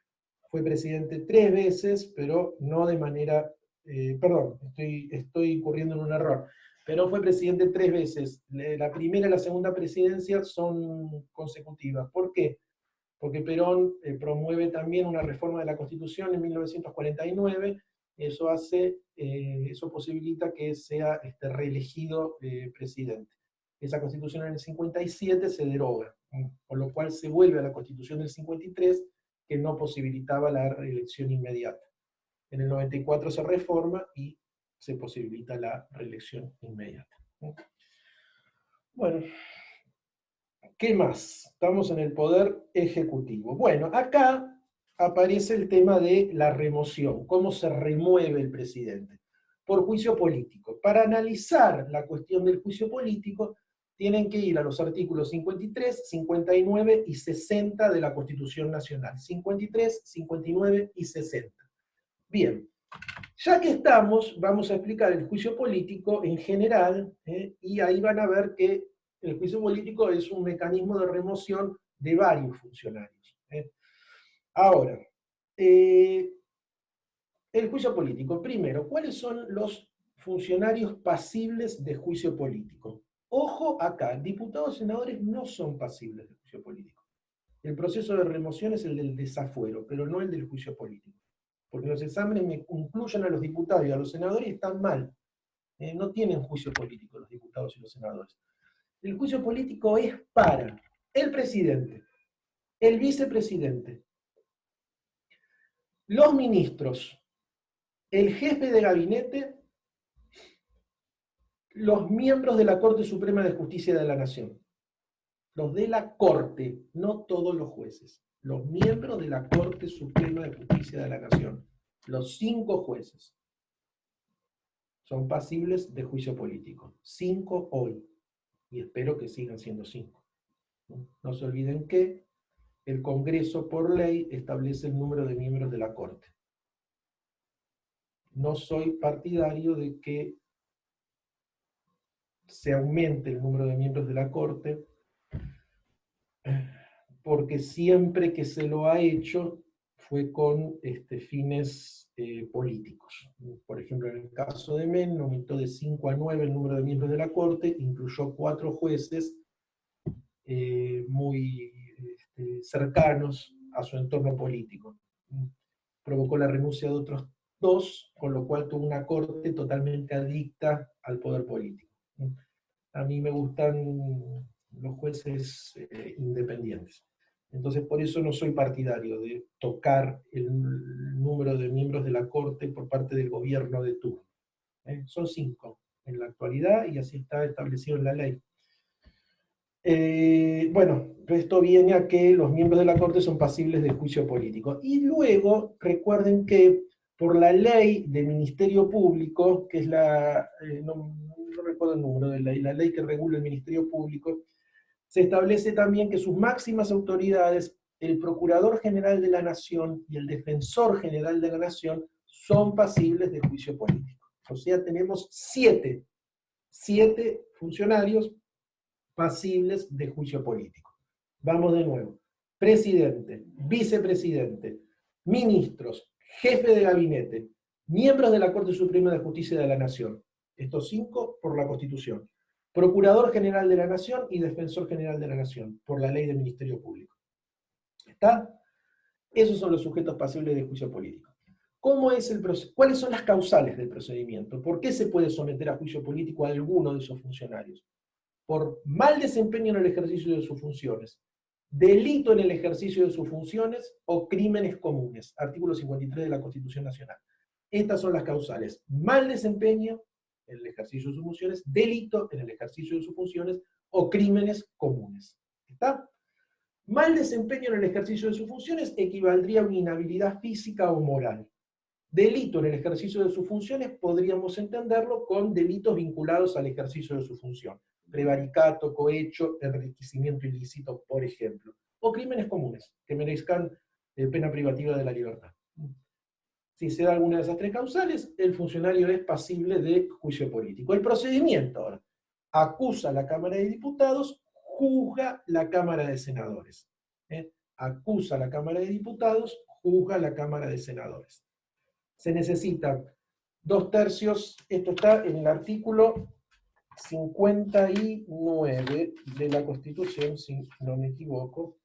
fue presidente 3 veces, pero no de manera, perdón, estoy incurriendo en un error. Perón fue presidente 3 veces. La primera y la segunda presidencia son consecutivas. ¿Por qué? Porque Perón promueve también una reforma de la Constitución en 1949, eso posibilita que sea reelegido presidente. Esa Constitución en el 57 se deroga, con lo cual se vuelve a la Constitución del 53, que no posibilitaba la reelección inmediata. En el 94 se reforma y se posibilita la reelección inmediata. Bueno, ¿qué más? Estamos en el poder ejecutivo. Bueno, acá aparece el tema de la remoción, cómo se remueve el presidente, por juicio político. Para analizar la cuestión del juicio político, tienen que ir a los artículos 53, 59 y 60 de la Constitución Nacional. 53, 59 y 60. Bien, ya que estamos, vamos a explicar el juicio político en general, y ahí van a ver que el juicio político es un mecanismo de remoción de varios funcionarios. Ahora, el juicio político. Primero, ¿cuáles son los funcionarios pasibles de juicio político? Ojo acá, diputados y senadores no son pasibles de juicio político. El proceso de remoción es el del desafuero, pero no el del juicio político. Porque los exámenes me incluyen a los diputados y a los senadores y están mal. No tienen juicio político los diputados y los senadores. El juicio político es para el presidente, el vicepresidente, los ministros, el jefe de gabinete, los miembros de la Corte Suprema de Justicia de la Nación. Los de la Corte, no todos los jueces. Los miembros de la Corte Suprema de Justicia de la Nación. Los 5 jueces son pasibles de juicio político. 5 hoy. Y espero que sigan siendo 5. No se olviden que el Congreso, por ley, establece el número de miembros de la Corte. No soy partidario de que se aumente el número de miembros de la Corte, porque siempre que se lo ha hecho fue con fines políticos. Por ejemplo, en el caso de Men, aumentó de 5 a 9 el número de miembros de la Corte, incluyó 4 jueces muy cercanos a su entorno político. Provocó la renuncia de otros 2, con lo cual tuvo una Corte totalmente adicta al poder político. A mí me gustan los jueces independientes. Entonces, por eso no soy partidario de tocar el número de miembros de la Corte por parte del gobierno de turno. Son 5 en la actualidad y así está establecido en la ley. Bueno, esto viene a que los miembros de la Corte son pasibles de juicio político. Y luego, recuerden que por la ley del Ministerio Público, que es no recuerdo el número de la ley que regula el Ministerio Público, se establece también que sus máximas autoridades, el Procurador General de la Nación y el Defensor General de la Nación, son pasibles de juicio político. O sea, tenemos 7 funcionarios pasibles de juicio político. Vamos de nuevo. Presidente, vicepresidente, ministros, jefe de gabinete, miembros de la Corte Suprema de Justicia de la Nación. Estos 5 por la Constitución. Procurador General de la Nación y Defensor General de la Nación, por la ley del Ministerio Público. ¿Está? Esos son los sujetos pasibles de juicio político. ¿Cuáles son las causales del procedimiento? ¿Por qué se puede someter a juicio político a alguno de esos funcionarios? Por mal desempeño en el ejercicio de sus funciones, delito en el ejercicio de sus funciones o crímenes comunes. Artículo 53 de la Constitución Nacional. Estas son las causales. Mal desempeño en el ejercicio de sus funciones, delito en el ejercicio de sus funciones o crímenes comunes. ¿Está? Mal desempeño en el ejercicio de sus funciones equivaldría a una inhabilidad física o moral. Delito en el ejercicio de sus funciones podríamos entenderlo con delitos vinculados al ejercicio de su función. Prevaricato, cohecho, enriquecimiento ilícito, por ejemplo. O crímenes comunes, que merezcan pena privativa de la libertad. Si se da alguna de esas tres causales, el funcionario es pasible de juicio político. El procedimiento ahora. Acusa a la Cámara de Diputados, juzga la Cámara de Senadores. Acusa a la Cámara de Diputados, juzga la Cámara de Senadores. Se necesitan 2/3, esto está en el artículo 59 de la Constitución, si no me equivoco.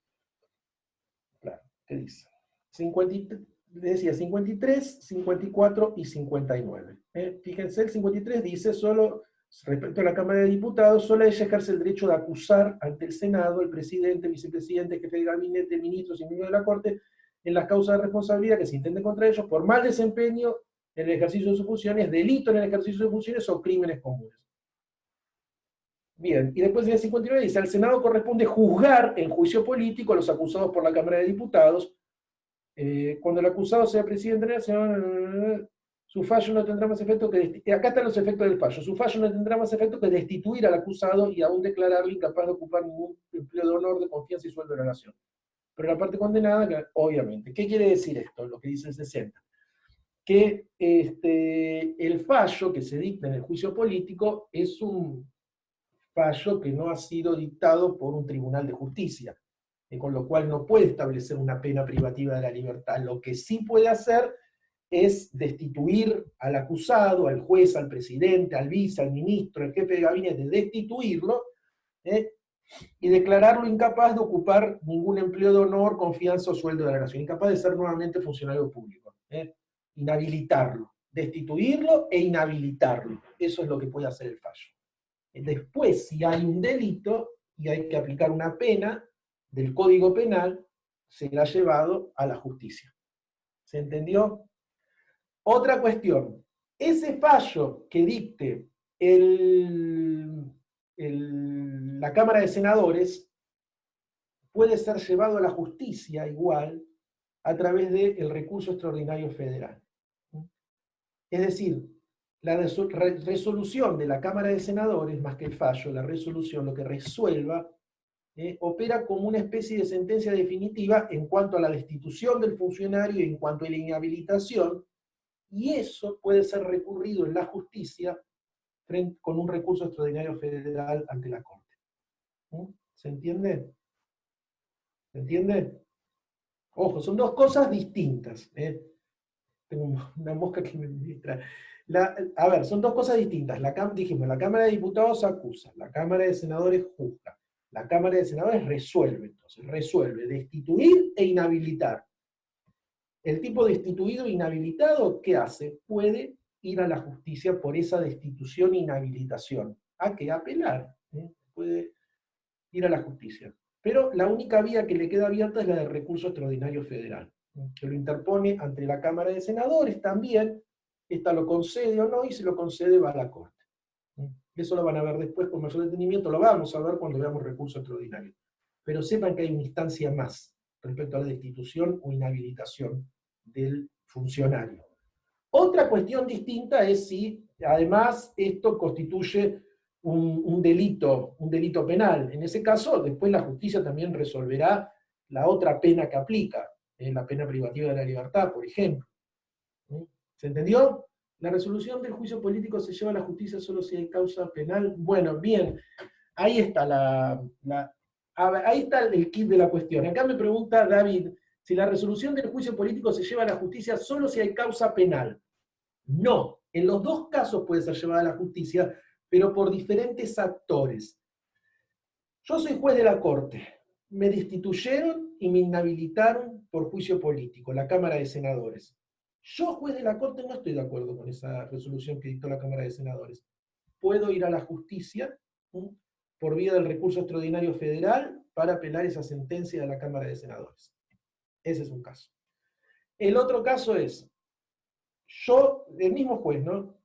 Claro, ¿qué dice? 53, 54 y 59. Fíjense, el 53 dice solo, respecto a la Cámara de Diputados, solo ella ejerce el derecho de acusar ante el Senado, el presidente, vicepresidente, jefe de gabinete, ministros y miembros de la Corte, en las causas de responsabilidad que se intenten contra ellos por mal desempeño en el ejercicio de sus funciones, delito en el ejercicio de sus funciones o crímenes comunes. Bien, y después en el 59 dice, al Senado corresponde juzgar en juicio político a los acusados por la Cámara de Diputados. Cuando el acusado sea presidente de la Nación, su fallo no tendrá más efecto que... Acá están los efectos del fallo. Su fallo no tendrá más efecto que destituir al acusado y aún declararle incapaz de ocupar ningún empleo de honor, de confianza y sueldo de la Nación. Pero la parte condenada, obviamente. ¿Qué quiere decir esto? Lo que dice el 60. Que el fallo que se dicta en el juicio político es un fallo que no ha sido dictado por un tribunal de justicia, con lo cual no puede establecer una pena privativa de la libertad. Lo que sí puede hacer es destituir al acusado, al juez, al presidente, al vice, al ministro, al jefe de gabinete, destituirlo, y declararlo incapaz de ocupar ningún empleo de honor, confianza o sueldo de la nación, incapaz de ser nuevamente funcionario público. Inhabilitarlo, destituirlo e inhabilitarlo. Eso es lo que puede hacer el fallo. Después, si hay un delito y hay que aplicar una pena del Código Penal, será llevado a la justicia. ¿Se entendió? Otra cuestión. Ese fallo que dicte la Cámara de Senadores puede ser llevado a la justicia igual a través del recurso extraordinario federal. Es decir, la resolución de la Cámara de Senadores, más que el fallo, la resolución, lo que resuelva, opera como una especie de sentencia definitiva en cuanto a la destitución del funcionario y en cuanto a la inhabilitación, y eso puede ser recurrido en la justicia con un recurso extraordinario federal ante la Corte. ¿Se entiende? ¿Se entiende? Ojo, son dos cosas distintas. Tengo una mosca que me distrae. A ver, son dos cosas distintas. Dijimos, la Cámara de Diputados acusa, la Cámara de Senadores juzga. La Cámara de Senadores resuelve, entonces, resuelve destituir e inhabilitar. El tipo destituido e inhabilitado, ¿qué hace? Puede ir a la justicia por esa destitución e inhabilitación. ¿A qué? Apelar. Puede ir a la justicia. Pero la única vía que le queda abierta es la del recurso extraordinario federal, que lo interpone ante la Cámara de Senadores también. Esta lo concede o no, y si lo concede va a la Corte. Eso lo van a ver después con mayor detenimiento, lo vamos a ver cuando veamos recurso extraordinario. Pero sepan que hay una instancia más respecto a la destitución o inhabilitación del funcionario. Otra cuestión distinta es si, además, esto constituye un delito penal. En ese caso, después la justicia también resolverá la otra pena que aplica, la pena privativa de la libertad, por ejemplo. ¿Se entendió? La resolución del juicio político se lleva a la justicia solo si hay causa penal. Bueno, bien, ahí está ahí está el kit de la cuestión. Acá me pregunta David, si la resolución del juicio político se lleva a la justicia solo si hay causa penal. No, en los dos casos puede ser llevada a la justicia, pero por diferentes actores. Yo soy juez de la Corte, me destituyeron y me inhabilitaron por juicio político, la Cámara de Senadores. Yo, juez de la Corte, no estoy de acuerdo con esa resolución que dictó la Cámara de Senadores. Puedo ir a la justicia por vía del recurso extraordinario federal para apelar esa sentencia de la Cámara de Senadores. Ese es un caso. El otro caso es, yo, el mismo juez, ¿no?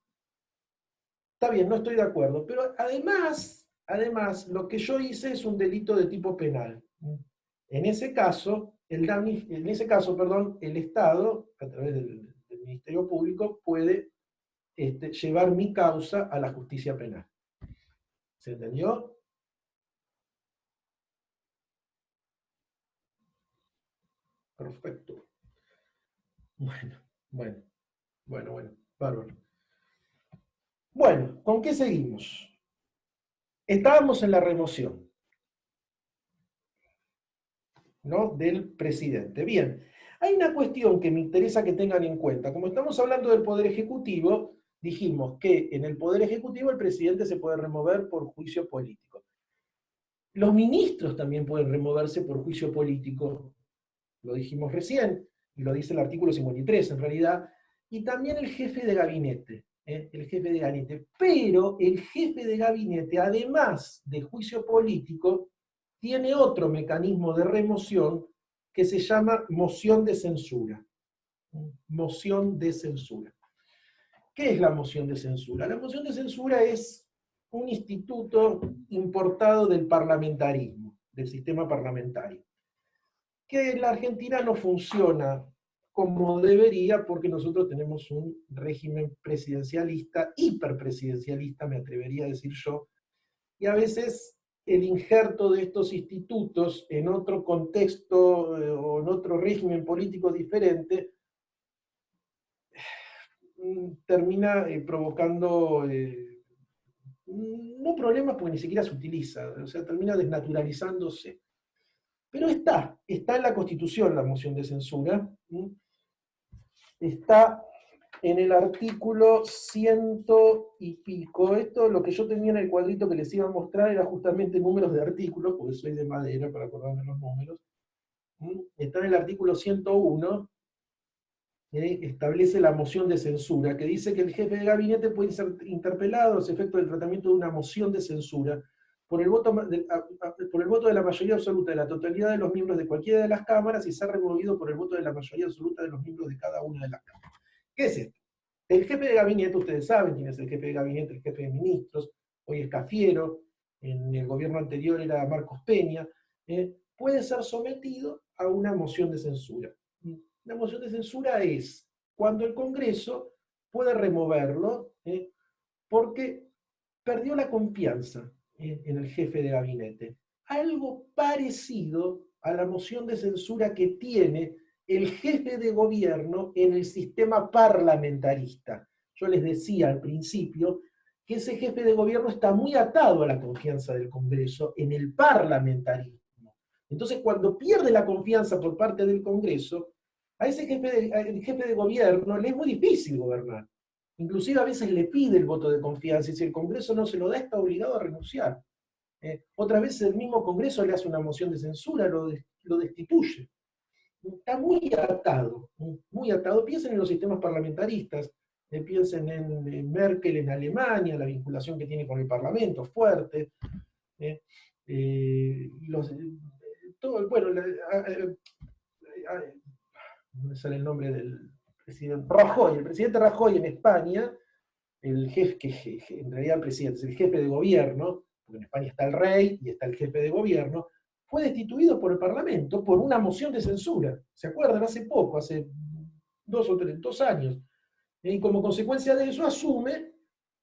Está bien, no estoy de acuerdo, pero además, lo que yo hice es un delito de tipo penal. En ese caso, el Estado, a través del Ministerio Público, puede llevar mi causa a la justicia penal. ¿Se entendió? Perfecto. Bueno, bárbaro. Bueno, ¿con qué seguimos? Estábamos en la remoción, ¿no?, del presidente. Bien, hay una cuestión que me interesa que tengan en cuenta. Como estamos hablando del Poder Ejecutivo, dijimos que en el Poder Ejecutivo el presidente se puede remover por juicio político. Los ministros también pueden removerse por juicio político, lo dijimos recién, y lo dice el artículo 53 en realidad, y también el jefe de gabinete, el jefe de gabinete. Pero el jefe de gabinete, además de juicio político, tiene otro mecanismo de remoción que se llama moción de censura. Moción de censura. ¿Qué es la moción de censura? La moción de censura es un instituto importado del parlamentarismo, del sistema parlamentario, que en la Argentina no funciona como debería porque nosotros tenemos un régimen presidencialista, hiperpresidencialista, me atrevería a decir yo, y a veces el injerto de estos institutos en otro contexto o en otro régimen político diferente termina provocando, no problemas porque ni siquiera se utiliza, o sea, termina desnaturalizándose. Pero está en la Constitución la moción de censura, está en el artículo 100 y pico. Esto, lo que yo tenía en el cuadrito que les iba a mostrar, era justamente números de artículos, porque soy de madera para acordarme los números. Está en el artículo 101, establece la moción de censura, que dice que el jefe de gabinete puede ser interpelado a los efectos del tratamiento de una moción de censura por el voto de la mayoría absoluta de la totalidad de los miembros de cualquiera de las cámaras y ser removido por el voto de la mayoría absoluta de los miembros de cada una de las cámaras. ¿Qué es esto? El jefe de gabinete, ustedes saben quién es el jefe de gabinete, el jefe de ministros, hoy es Cafiero, en el gobierno anterior era Marcos Peña, puede ser sometido a una moción de censura. La moción de censura es cuando el Congreso puede removerlo porque perdió la confianza en el jefe de gabinete. Algo parecido a la moción de censura que tiene el jefe de gobierno en el sistema parlamentarista. Yo les decía al principio que ese jefe de gobierno está muy atado a la confianza del Congreso en el parlamentarismo. Entonces, cuando pierde la confianza por parte del Congreso, a ese el jefe de gobierno le es muy difícil gobernar. Inclusive a veces le pide el voto de confianza y si el Congreso no se lo da, está obligado a renunciar. Otras veces el mismo Congreso le hace una moción de censura, lo destituye. Está muy atado, muy atado. Piensen en los sistemas parlamentaristas, piensen en Merkel en Alemania, la vinculación que tiene con el Parlamento, fuerte. Bueno, no me sale el nombre del presidente Rajoy. El presidente Rajoy en España, el jefe, que en realidad el presidente es el jefe de gobierno, porque en España está el rey y está el jefe de gobierno, fue destituido por el Parlamento por una moción de censura. ¿Se acuerdan? Hace poco, hace 2 años. Y como consecuencia de eso asume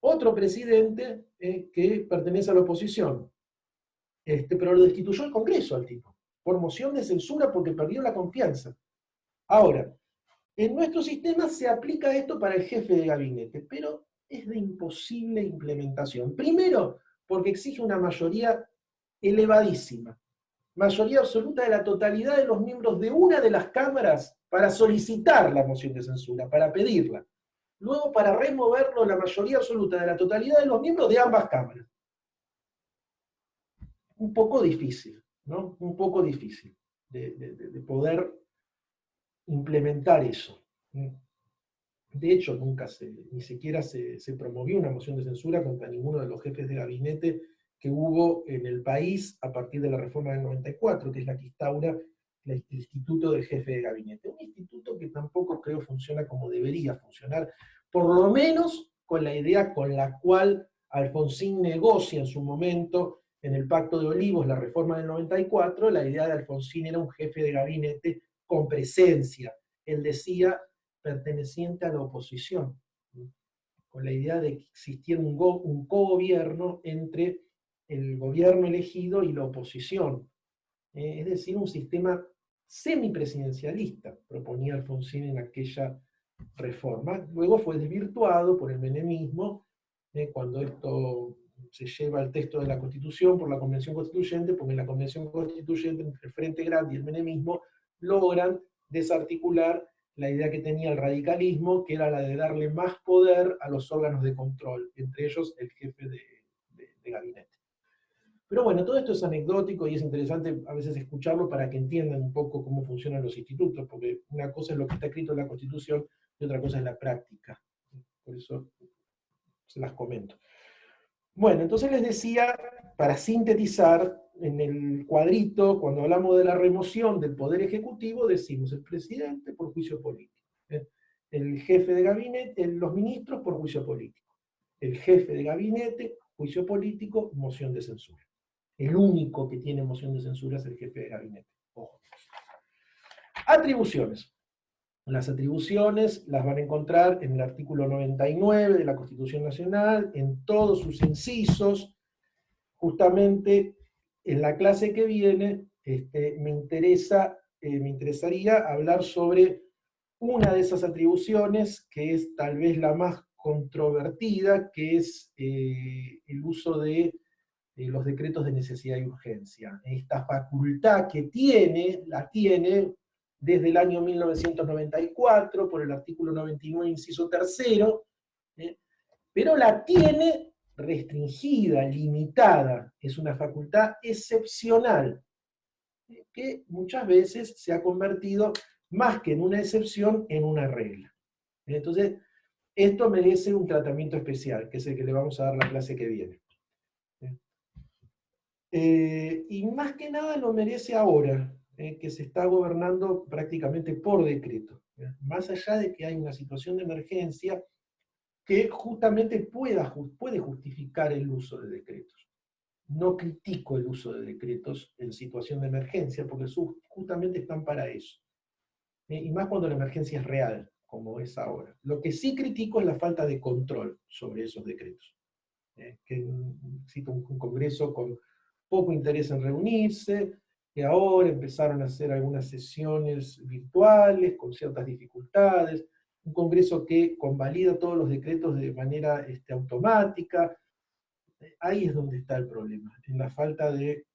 otro presidente que pertenece a la oposición. Pero lo destituyó el Congreso al tipo, por moción de censura porque perdió la confianza. Ahora, en nuestro sistema se aplica esto para el jefe de gabinete, pero es de imposible implementación. Primero, porque exige una mayoría elevadísima, mayoría absoluta de la totalidad de los miembros de una de las cámaras para solicitar la moción de censura, para pedirla. Luego, para removerlo, la mayoría absoluta de la totalidad de los miembros de ambas cámaras. Un poco difícil, ¿no? Un poco difícil de poder implementar eso. De hecho, ni siquiera se promovió una moción de censura contra ninguno de los jefes de gabinete que hubo en el país a partir de la reforma del 94, que es la que instaura el Instituto del Jefe de Gabinete. Un instituto que tampoco creo funciona como debería funcionar, por lo menos con la idea con la cual Alfonsín negocia en su momento en el Pacto de Olivos, la reforma del 94, la idea de Alfonsín era un jefe de gabinete con presencia. Él decía perteneciente a la oposición, con la idea de que existiera un cogobierno entre el gobierno elegido y la oposición. Es decir, un sistema semipresidencialista, proponía Alfonsín en aquella reforma. Luego fue desvirtuado por el menemismo, cuando esto se lleva al texto de la Constitución por la Convención Constituyente, porque en la Convención Constituyente, entre el Frente Grande y el menemismo, logran desarticular la idea que tenía el radicalismo, que era la de darle más poder a los órganos de control, entre ellos el jefe de gabinete. Pero bueno, todo esto es anecdótico y es interesante a veces escucharlo para que entiendan un poco cómo funcionan los institutos, porque una cosa es lo que está escrito en la Constitución y otra cosa es la práctica. Por eso se las comento. Bueno, entonces les decía, para sintetizar, en el cuadrito, cuando hablamos de la remoción del Poder Ejecutivo, decimos el presidente por juicio político, el jefe de gabinete, los ministros por juicio político, el jefe de gabinete, juicio político, moción de censura. El único que tiene moción de censura es el jefe de gabinete. Ojo. Atribuciones. Las atribuciones las van a encontrar en el artículo 99 de la Constitución Nacional, en todos sus incisos. Justamente en la clase que viene me interesaría hablar sobre una de esas atribuciones, que es tal vez la más controvertida, que es el uso de los decretos de necesidad y urgencia. Esta facultad que la tiene desde el año 1994, por el artículo 99, inciso tercero, pero la tiene restringida, limitada. Es una facultad excepcional, que muchas veces se ha convertido, más que en una excepción, en una regla. Entonces, esto merece un tratamiento especial, que es el que le vamos a dar la clase que viene. Y más que nada lo merece ahora, que se está gobernando prácticamente por decreto. Más allá de que hay una situación de emergencia que justamente puede justificar el uso de decretos. No critico el uso de decretos en situación de emergencia, porque justamente están para eso. Y más cuando la emergencia es real, como es ahora. Lo que sí critico es la falta de control sobre esos decretos. Que existe un Congreso con poco interés en reunirse, que ahora empezaron a hacer algunas sesiones virtuales con ciertas dificultades, un Congreso que convalida todos los decretos de manera automática. Ahí es donde está el problema, en la falta de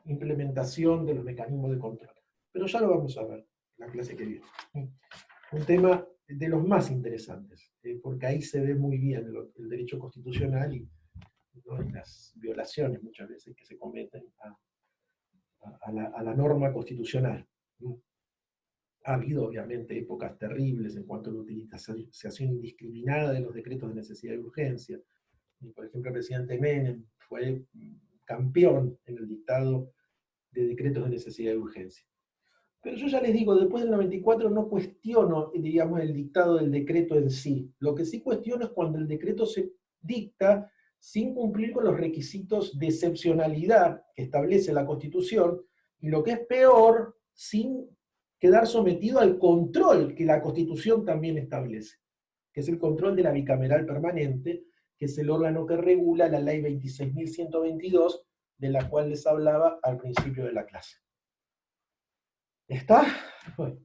implementación de los mecanismos de control. Pero ya lo vamos a ver en la clase que viene. Un tema de los más interesantes, porque ahí se ve muy bien el derecho constitucional y, ¿no?, y las violaciones muchas veces que se cometen a la norma constitucional. Ha habido obviamente épocas terribles en cuanto a la utilización indiscriminada de los decretos de necesidad y urgencia. Y, por ejemplo, el presidente Menem fue campeón en el dictado de decretos de necesidad y urgencia. Pero yo ya les digo, después del 94 no cuestiono, digamos, el dictado del decreto en sí. Lo que sí cuestiono es cuando el decreto se dicta sin cumplir con los requisitos de excepcionalidad que establece la Constitución, y lo que es peor, sin quedar sometido al control que la Constitución también establece, que es el control de la bicameral permanente, que es el órgano que regula la ley 26.122, de la cual les hablaba al principio de la clase. ¿Está? Bueno.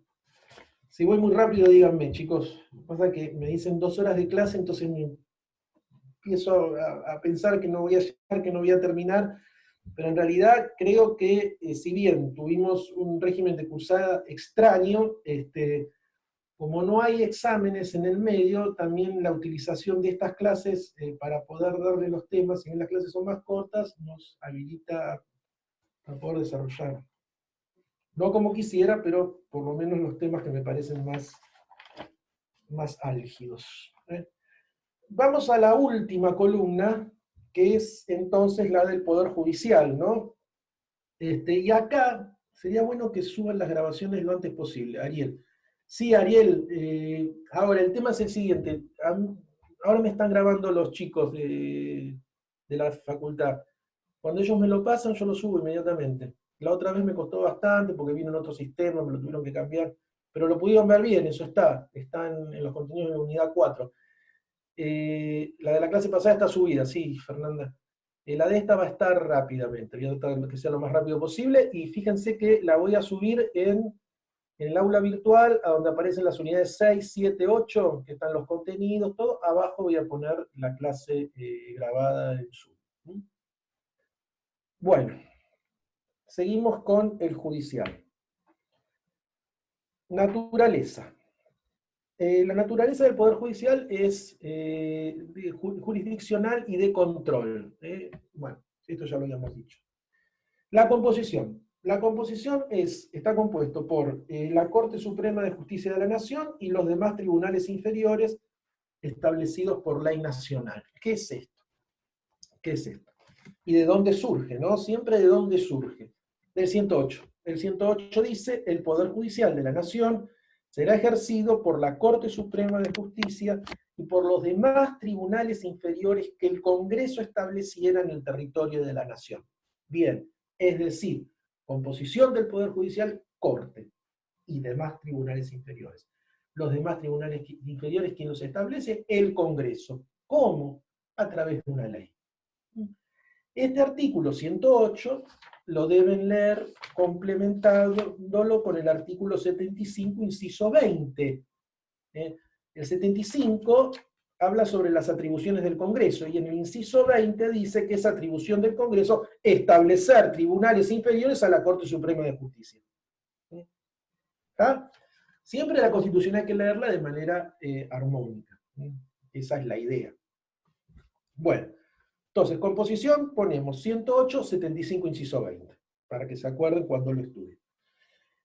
Si voy muy rápido, díganme, chicos. Pasa que me dicen 2 horas de clase, entonces me empiezo a pensar que no voy a llegar, que no voy a terminar, pero en realidad creo que, si bien tuvimos un régimen de cursada extraño, como no hay exámenes en el medio, también la utilización de estas clases para poder darle los temas, si bien las clases son más cortas, nos habilita a poder desarrollar. No como quisiera, pero por lo menos los temas que me parecen más más álgidos. Vamos a la última columna, que es entonces la del Poder Judicial, ¿no? Y acá sería bueno que suban las grabaciones lo antes posible, Ariel. Sí, Ariel, ahora el tema es el siguiente. Ahora me están grabando los chicos de la facultad. Cuando ellos me lo pasan, yo lo subo inmediatamente. La otra vez me costó bastante porque vino en otro sistema, me lo tuvieron que cambiar, pero lo pudieron ver bien, eso está en los contenidos de la unidad 4. La de la clase pasada está subida, sí, Fernanda. La de esta va a estar rápidamente, voy a tratar de que sea lo más rápido posible, y fíjense que la voy a subir en el aula virtual, a donde aparecen las unidades 6, 7, 8, que están los contenidos, todo. Abajo voy a poner la clase grabada en Zoom. Bueno, seguimos con el judicial. Naturaleza. La naturaleza del Poder Judicial es jurisdiccional y de control. Bueno, esto ya lo habíamos dicho. La composición. La composición está compuesto por la Corte Suprema de Justicia de la Nación y los demás tribunales inferiores establecidos por ley nacional. ¿Qué es esto? ¿Qué es esto? ¿Y de dónde surge? ¿No? Siempre de dónde surge. Del 108. El 108 dice: el Poder Judicial de la Nación será ejercido por la Corte Suprema de Justicia y por los demás tribunales inferiores que el Congreso estableciera en el territorio de la Nación. Bien, es decir, composición del Poder Judicial, Corte y demás tribunales inferiores. Los demás tribunales inferiores, ¿quién los establece? El Congreso. ¿Cómo? A través de una ley. Este artículo 108 lo deben leer complementándolo con el artículo 75, inciso 20. El 75 habla sobre las atribuciones del Congreso, y en el inciso 20 dice que es atribución del Congreso establecer tribunales inferiores a la Corte Suprema de Justicia. ¿Está? Siempre la Constitución hay que leerla de manera armónica. Esa es la idea. Bueno, entonces, composición, ponemos 108, 75, inciso 20, para que se acuerden cuando lo estudien.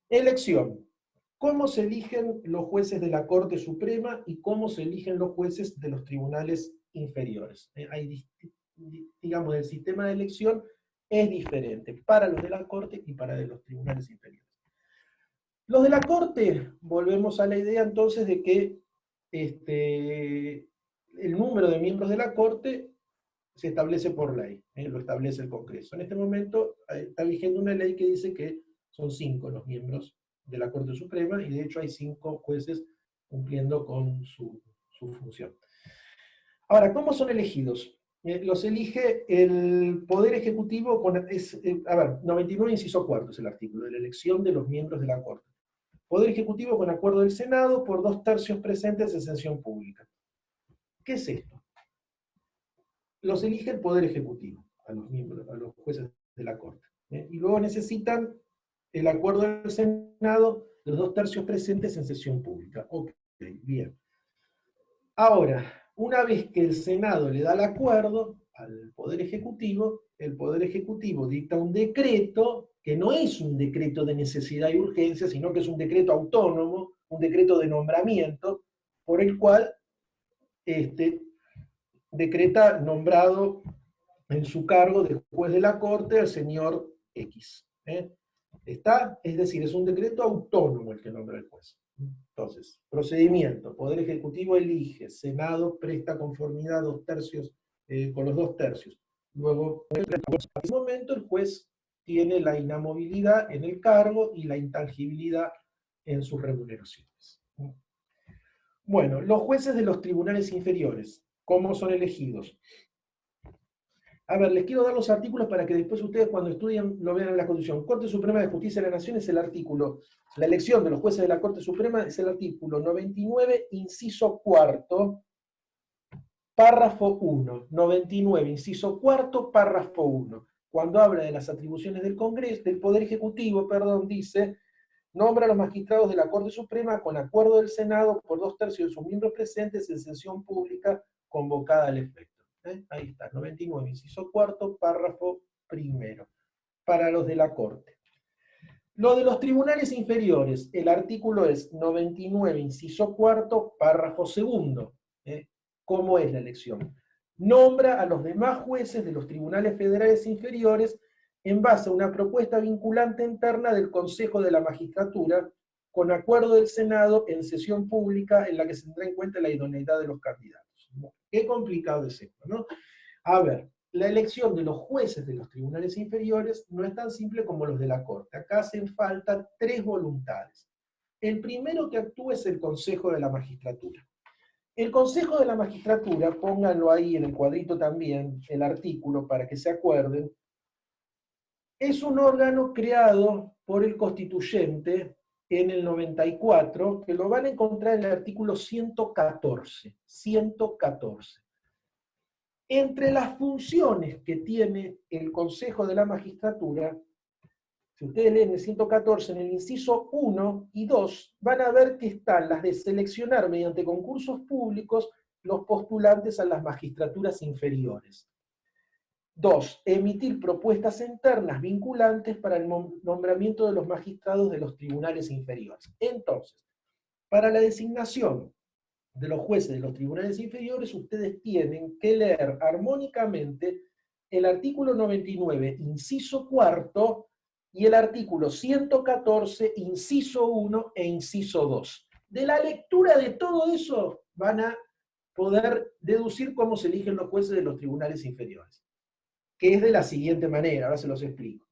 Elección. ¿Cómo se eligen los jueces de la Corte Suprema y cómo se eligen los jueces de los tribunales inferiores? Digamos, el sistema de elección es diferente para los de la Corte y para los tribunales inferiores. Los de la Corte, volvemos a la idea entonces de que el número de miembros de la Corte se establece por ley, lo establece el Congreso. En este momento está vigente una ley que dice que son 5 los miembros de la Corte Suprema, y de hecho hay 5 jueces cumpliendo con su función. Ahora, ¿cómo son elegidos? Los elige el Poder Ejecutivo con... 99 inciso 4 es el artículo de la elección de los miembros de la Corte. Poder Ejecutivo con acuerdo del Senado por 2/3 presentes en sesión pública. ¿Qué es esto? Los elige el Poder Ejecutivo, a los miembros, a los jueces de la Corte. Y luego necesitan el acuerdo del Senado, los 2/3 presentes en sesión pública. Ok, bien. Ahora, una vez que el Senado le da el acuerdo al Poder Ejecutivo, el Poder Ejecutivo dicta un decreto, que no es un decreto de necesidad y urgencia, sino que es un decreto autónomo, un decreto de nombramiento, por el cual decreta nombrado en su cargo de juez de la Corte al señor X. ¿Está? Es decir, es un decreto autónomo el que nombra el juez. Entonces, procedimiento: Poder Ejecutivo elige, Senado presta conformidad 2/3, con los 2/3. Luego, en ese momento, el juez tiene la inamovilidad en el cargo y la intangibilidad en sus remuneraciones. Bueno, los jueces de los tribunales inferiores, ¿cómo son elegidos? A ver, les quiero dar los artículos para que después ustedes, cuando estudien, lo vean en la Constitución. Corte Suprema de Justicia de la Nación es el artículo, la elección de los jueces de la Corte Suprema es el artículo 99, inciso 4, párrafo 1. 99, inciso 4, párrafo 1. Cuando habla de las atribuciones del Congreso, del Poder Ejecutivo, dice: nombra a los magistrados de la Corte Suprema con acuerdo del Senado por 2/3 de sus miembros presentes en sesión pública convocada al efecto. Ahí está, 99, inciso 4, párrafo 1, para los de la Corte. Lo de los tribunales inferiores, el artículo es 99, inciso cuarto, párrafo segundo. ¿Cómo es la elección? Nombra a los demás jueces de los tribunales federales inferiores en base a una propuesta vinculante interna del Consejo de la Magistratura, con acuerdo del Senado en sesión pública en la que se tendrá en cuenta la idoneidad de los candidatos. Qué complicado es esto, ¿no? A ver, la elección de los jueces de los tribunales inferiores no es tan simple como los de la Corte. Acá hacen falta 3 voluntades. El primero que actúa es el Consejo de la Magistratura. El Consejo de la Magistratura, pónganlo ahí en el cuadrito también, el artículo, para que se acuerden, es un órgano creado por el constituyente en el 94, que lo van a encontrar en el artículo 114. 114. Entre las funciones que tiene el Consejo de la Magistratura, si ustedes leen el 114, en el inciso 1 y 2, van a ver que están las de seleccionar mediante concursos públicos los postulantes a las magistraturas inferiores. 2. Emitir propuestas internas vinculantes para el nombramiento de los magistrados de los tribunales inferiores. Entonces, para la designación de los jueces de los tribunales inferiores, ustedes tienen que leer armónicamente el artículo 99, inciso cuarto, y el artículo 114, inciso 1 e inciso 2. De la lectura de todo eso van a poder deducir cómo se eligen los jueces de los tribunales inferiores, que es de la siguiente manera, ahora se los explico.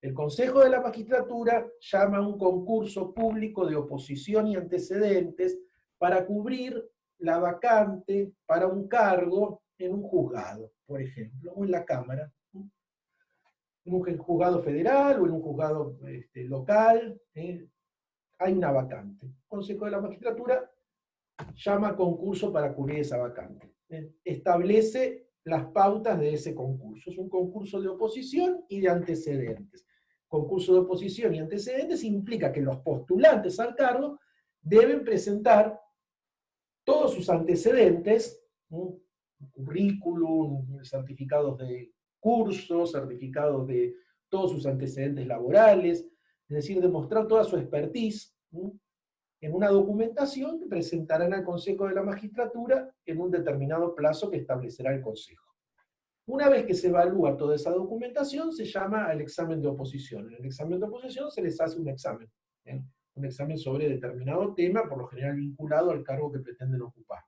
El Consejo de la Magistratura llama a un concurso público de oposición y antecedentes para cubrir la vacante para un cargo en un juzgado, por ejemplo, o en la Cámara, en un juzgado federal o en un juzgado local, hay una vacante. El Consejo de la Magistratura llama a concurso para cubrir esa vacante. Establece las pautas de ese concurso. Es un concurso de oposición y de antecedentes. Concurso de oposición y antecedentes implica que los postulantes al cargo deben presentar todos sus antecedentes, currículum, certificados de cursos, certificados de todos sus antecedentes laborales, es decir, demostrar toda su expertise en una documentación que presentarán al Consejo de la Magistratura en un determinado plazo que establecerá el Consejo. Una vez que se evalúa toda esa documentación, se llama al examen de oposición. En el examen de oposición se les hace un examen sobre determinado tema, por lo general vinculado al cargo que pretenden ocupar.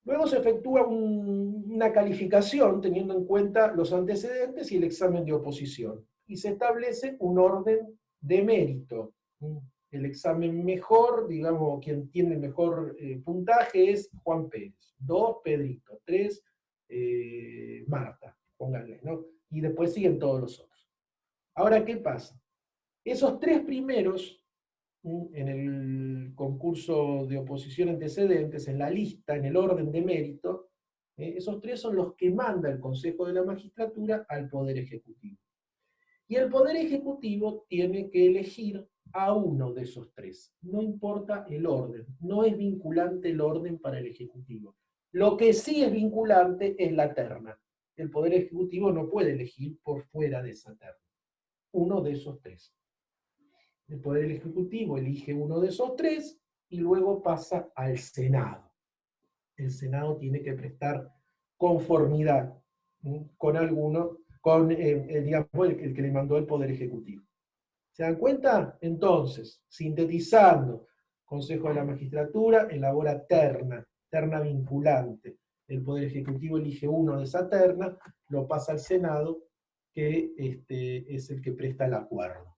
Luego se efectúa una calificación teniendo en cuenta los antecedentes y el examen de oposición. Y se establece un orden de mérito. El examen mejor, digamos, quien tiene el mejor puntaje es Juan Pérez. 2, Pedrito. 3, Marta, pónganle, ¿no? Y después siguen todos los otros. Ahora, ¿qué pasa? Esos 3 primeros, en el concurso de oposición antecedentes, en la lista, en el orden de mérito, esos 3 son los que manda el Consejo de la Magistratura al Poder Ejecutivo. Y el Poder Ejecutivo tiene que elegir a uno de esos 3. No importa el orden, no es vinculante el orden para el Ejecutivo. Lo que sí es vinculante es la terna. El Poder Ejecutivo no puede elegir por fuera de esa terna. Uno de esos 3. El Poder Ejecutivo elige uno de esos 3 y luego pasa al Senado. El Senado tiene que prestar conformidad con alguno, con digamos, el que le mandó el Poder Ejecutivo. ¿Se dan cuenta? Entonces, sintetizando, Consejo de la Magistratura elabora terna vinculante. El Poder Ejecutivo elige uno de esa terna, lo pasa al Senado, que es el que presta el acuerdo.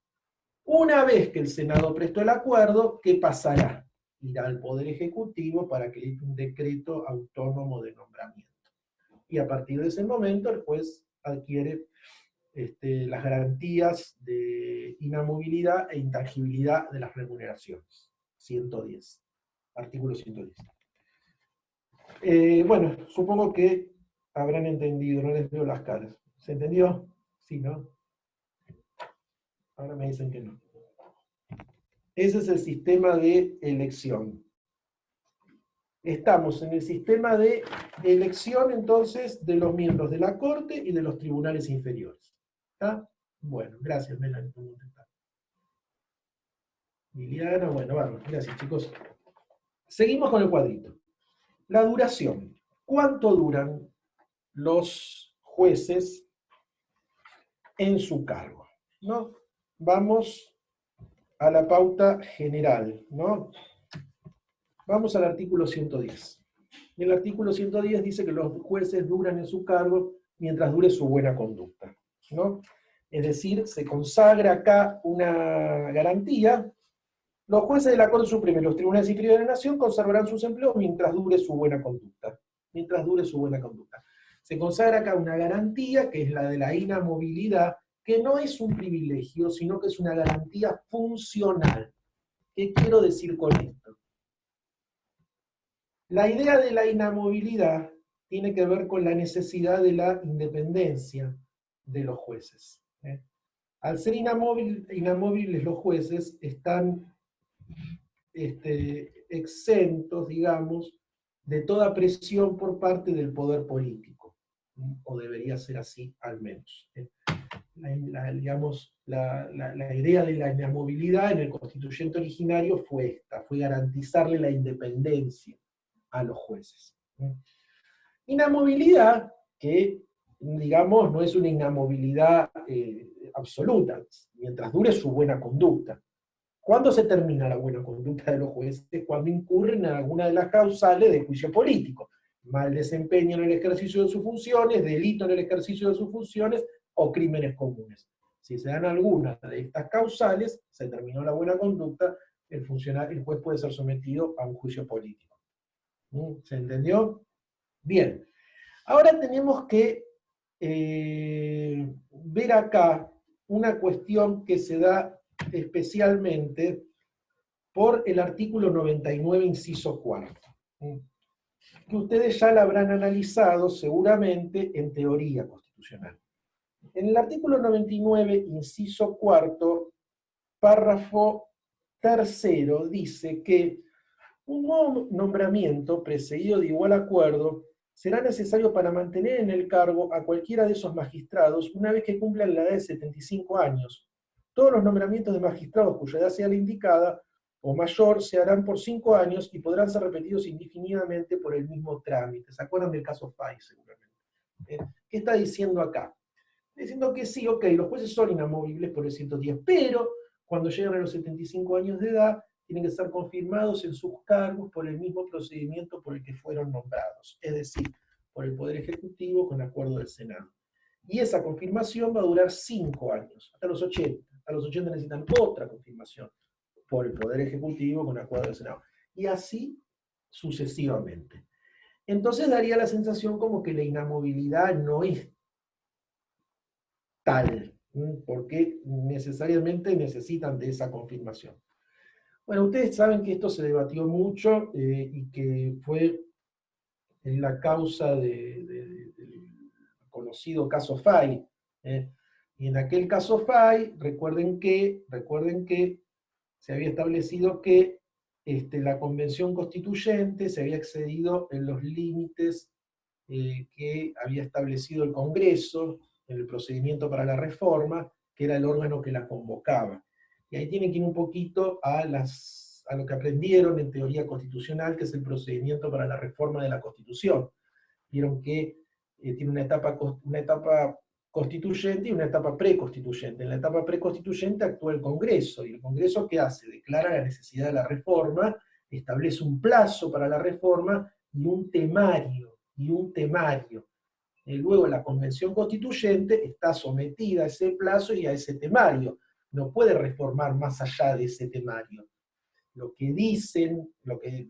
Una vez que el Senado prestó el acuerdo, ¿qué pasará? Irá al Poder Ejecutivo para que emita un decreto autónomo de nombramiento. Y a partir de ese momento el juez adquiere las garantías de inamovilidad e intangibilidad de las remuneraciones. 110. Artículo 110. Bueno, supongo que habrán entendido, no les veo las caras. ¿Se entendió? Sí, ¿no? Ahora me dicen que no. Ese es el sistema de elección. Estamos en el sistema de elección, entonces, de los miembros de la Corte y de los tribunales inferiores. ¿Está? Bueno, gracias, Melanie, por contestar. Liliana, bueno, bárbaro, gracias, chicos. Seguimos con el cuadrito. La duración. ¿Cuánto duran los jueces en su cargo? ¿No? Vamos a la pauta general, ¿no? Vamos al artículo 110. El artículo 110 dice que los jueces duran en su cargo mientras dure su buena conducta, ¿no? Es decir, se consagra acá una garantía. Los jueces de la Corte Suprema y los tribunales inferiores de la Nación conservarán sus empleos mientras dure su buena conducta. Mientras dure su buena conducta. Se consagra acá una garantía, que es la de la inamovilidad, que no es un privilegio, sino que es una garantía funcional. ¿Qué quiero decir con esto? La idea de la inamovilidad tiene que ver con la necesidad de la independencia de los jueces. Al ser inamóviles los jueces están exentos, digamos, de toda presión por parte del poder político, o debería ser así al menos. La idea de la inamovilidad en el constituyente originario fue esta, fue garantizarle la independencia a los jueces. Inamovilidad que, digamos, no es una inamovilidad absoluta, mientras dure su buena conducta. ¿Cuándo se termina la buena conducta de los jueces? Cuando incurren en alguna de las causales de juicio político. Mal desempeño en el ejercicio de sus funciones, delito en el ejercicio de sus funciones o crímenes comunes. Si se dan alguna de estas causales, se terminó la buena conducta, el juez puede ser sometido a un juicio político. ¿Se entendió? Bien. Ahora tenemos que ver acá una cuestión que se da especialmente por el artículo 99, inciso 4, que ustedes ya la habrán analizado seguramente en teoría constitucional. En el artículo 99, inciso 4, párrafo tercero, dice que un nuevo nombramiento precedido de igual acuerdo será necesario para mantener en el cargo a cualquiera de esos magistrados una vez que cumplan la edad de 75 años. Todos los nombramientos de magistrados cuya edad sea la indicada o mayor se harán por 5 años y podrán ser repetidos indefinidamente por el mismo trámite. ¿Se acuerdan del caso Fay, seguramente? ¿Qué está diciendo acá? Diciendo que sí, ok, los jueces son inamovibles por el 110, pero cuando llegan a los 75 años de edad, tienen que ser confirmados en sus cargos por el mismo procedimiento por el que fueron nombrados, es decir, por el Poder Ejecutivo con acuerdo del Senado. Y esa confirmación va a durar 5 años, hasta los 80. Hasta los 80 necesitan otra confirmación por el Poder Ejecutivo con acuerdo del Senado. Y así sucesivamente. Entonces daría la sensación como que la inamovilidad no es tal, porque necesariamente necesitan de esa confirmación. Bueno, ustedes saben que esto se debatió mucho y que fue en la causa del conocido caso Fay. Y en aquel caso Fay, recuerden que se había establecido que la convención constituyente se había excedido en los límites que había establecido el Congreso en el procedimiento para la reforma, que era el órgano que la convocaba. Y ahí tienen que ir un poquito a lo que aprendieron en teoría constitucional, que es el procedimiento para la reforma de la Constitución. Vieron que tiene una etapa constituyente y una etapa preconstituyente. En la etapa preconstituyente actúa el Congreso, y el Congreso ¿qué hace? Declara la necesidad de la reforma, establece un plazo para la reforma y un temario. Luego la Convención Constituyente está sometida a ese plazo y a ese temario. No puede reformar más allá de ese temario. Lo que dicen, lo que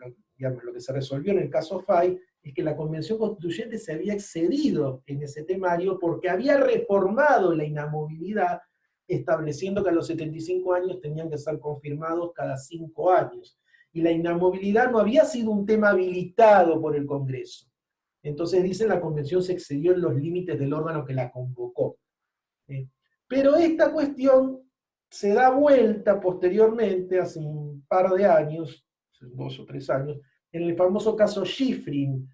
se resolvió en el caso Fay, es que la Convención Constituyente se había excedido en ese temario porque había reformado la inamovilidad, estableciendo que a los 75 años tenían que ser confirmados cada 5 años. Y la inamovilidad no había sido un tema habilitado por el Congreso. Entonces dice la Convención se excedió en los límites del órgano que la convocó. Pero esta cuestión se da vuelta posteriormente, hace un par de años, 2 o 3 años, en el famoso caso Schifrin.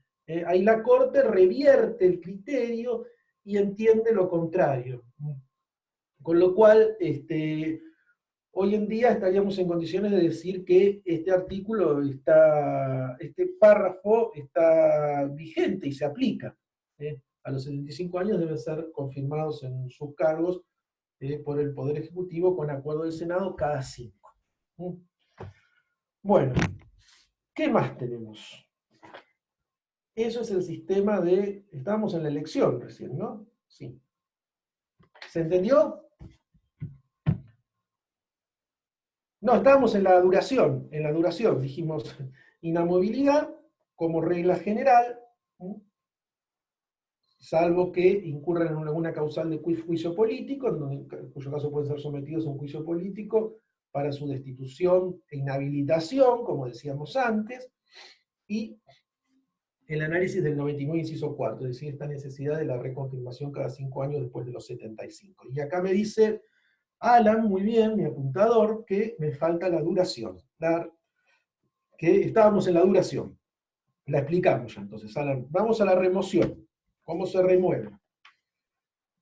Ahí la Corte revierte el criterio y entiende lo contrario. Con lo cual, hoy en día estaríamos en condiciones de decir que este artículo este párrafo está vigente y se aplica. A los 75 años deben ser confirmados en sus cargos por el Poder Ejecutivo con acuerdo del Senado cada 5. Bueno, ¿qué más tenemos? Eso es el sistema de... Estábamos en la elección recién, ¿no? Sí. ¿Se entendió? No, estábamos en la duración, dijimos inamovilidad como regla general, salvo que incurran en alguna causal de juicio político, en cuyo caso pueden ser sometidos a un juicio político para su destitución e inhabilitación, como decíamos antes, y el análisis del 99, inciso 4, es decir, esta necesidad de la reconfirmación cada 5 años después de los 75. Y acá me dice Alan, muy bien, mi apuntador, que me falta la duración. Que estábamos en la duración. La explicamos ya entonces, Alan. Vamos a la remoción. ¿Cómo se remueve?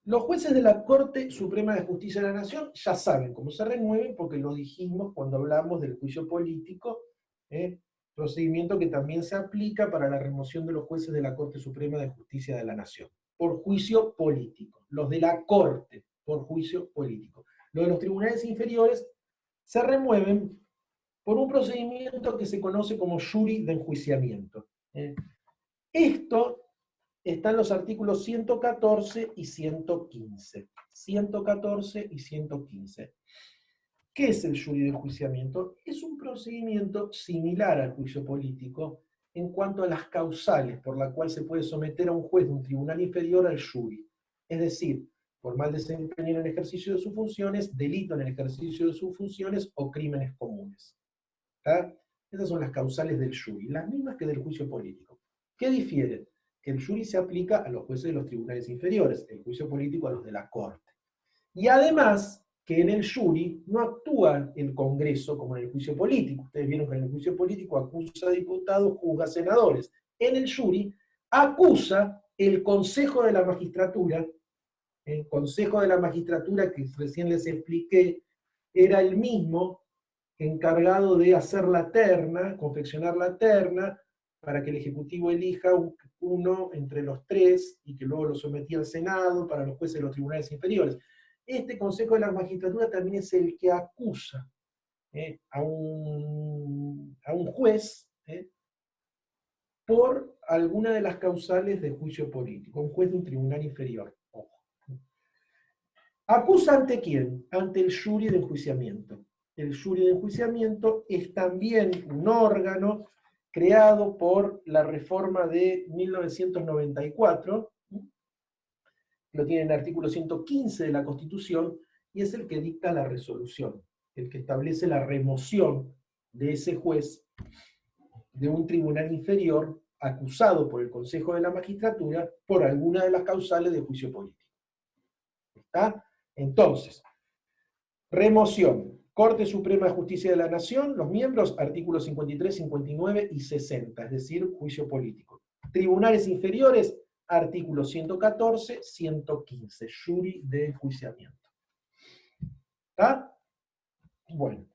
Los jueces de la Corte Suprema de Justicia de la Nación ya saben cómo se remueven porque lo dijimos cuando hablamos del juicio político, procedimiento que también se aplica para la remoción de los jueces de la Corte Suprema de Justicia de la Nación, por juicio político. Los de la Corte, por juicio político. Los de los tribunales inferiores se remueven por un procedimiento que se conoce como jury de enjuiciamiento. Esto está en los artículos 114 y 115. 114 y 115. ¿Qué es el jury de enjuiciamiento? Es un procedimiento similar al juicio político en cuanto a las causales por las cuales se puede someter a un juez de un tribunal inferior al jury. Es decir, por mal desempeño en el ejercicio de sus funciones, delito en el ejercicio de sus funciones o crímenes comunes. ¿Está? Esas son las causales del jury, las mismas que del juicio político. ¿Qué difieren? Que el jury se aplica a los jueces de los tribunales inferiores, el juicio político a los de la Corte. Y además, que en el jury no actúa el Congreso como en el juicio político. Ustedes vieron que en el juicio político acusa a diputados, juzga a senadores. En el jury acusa el Consejo de la Magistratura. El Consejo de la Magistratura, que recién les expliqué, era el mismo encargado de hacer la terna, confeccionar la terna, para que el Ejecutivo elija uno entre los tres y que luego lo sometía al Senado para los jueces de los tribunales inferiores. Este Consejo de la Magistratura también es el que acusa a un juez por alguna de las causales de juicio político, un juez de un tribunal inferior. Ojo. ¿Acusa ante quién? Ante el jury de enjuiciamiento. El jury de enjuiciamiento es también un órgano creado por la reforma de 1994, lo tiene en el artículo 115 de la Constitución, y es el que dicta la resolución, el que establece la remoción de ese juez de un tribunal inferior acusado por el Consejo de la Magistratura por alguna de las causales de juicio político. ¿Está? Entonces, remoción. Corte Suprema de Justicia de la Nación, los miembros, artículos 53, 59 y 60, es decir, juicio político. Tribunales inferiores, artículos 114, 115, jury de enjuiciamiento. ¿Está? Bueno.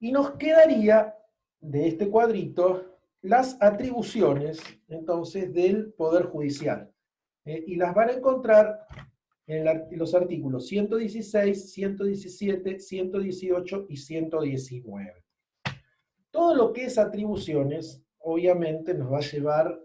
Y nos quedaría de este cuadrito las atribuciones, entonces, del Poder Judicial. Y las van a encontrar en los artículos 116, 117, 118 y 119. Todo lo que es atribuciones, obviamente, nos va a llevar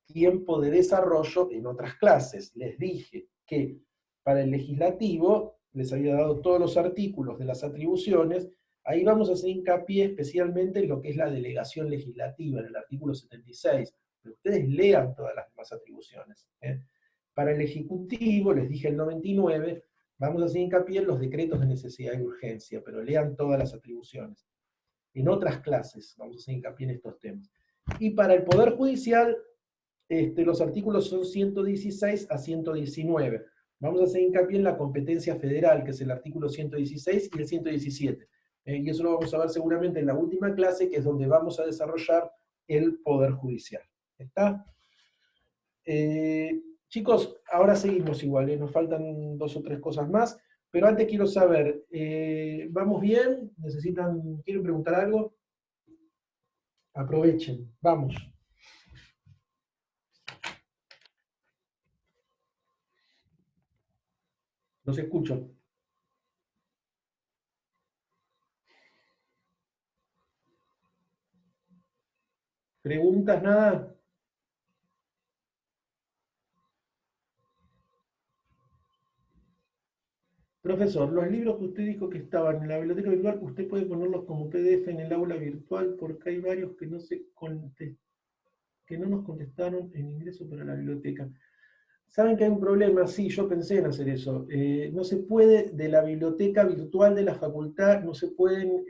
tiempo de desarrollo en otras clases. Les dije que para el legislativo, les había dado todos los artículos de las atribuciones, ahí vamos a hacer hincapié especialmente en lo que es la delegación legislativa, en el artículo 76, pero ustedes lean todas las demás atribuciones. Para el Ejecutivo, les dije el 99, vamos a hacer hincapié en los decretos de necesidad y urgencia, pero lean todas las atribuciones. En otras clases vamos a hacer hincapié en estos temas. Y para el Poder Judicial, los artículos son 116 a 119. Vamos a hacer hincapié en la competencia federal, que es el artículo 116 y el 117. Y eso lo vamos a ver seguramente en la última clase, que es donde vamos a desarrollar el Poder Judicial. ¿Está? Chicos, ahora seguimos igual, nos faltan 2 o 3 cosas más. Pero antes quiero saber, ¿vamos bien? ¿Quieren preguntar algo? Aprovechen, vamos. Los escucho. ¿Preguntas, nada? Profesor, los libros que usted dijo que estaban en la biblioteca virtual, usted puede ponerlos como PDF en el aula virtual porque hay varios que que no nos contestaron en ingreso para la biblioteca. ¿Saben que hay un problema? Sí, yo pensé en hacer eso. No se puede, de la biblioteca virtual de la facultad, no se pueden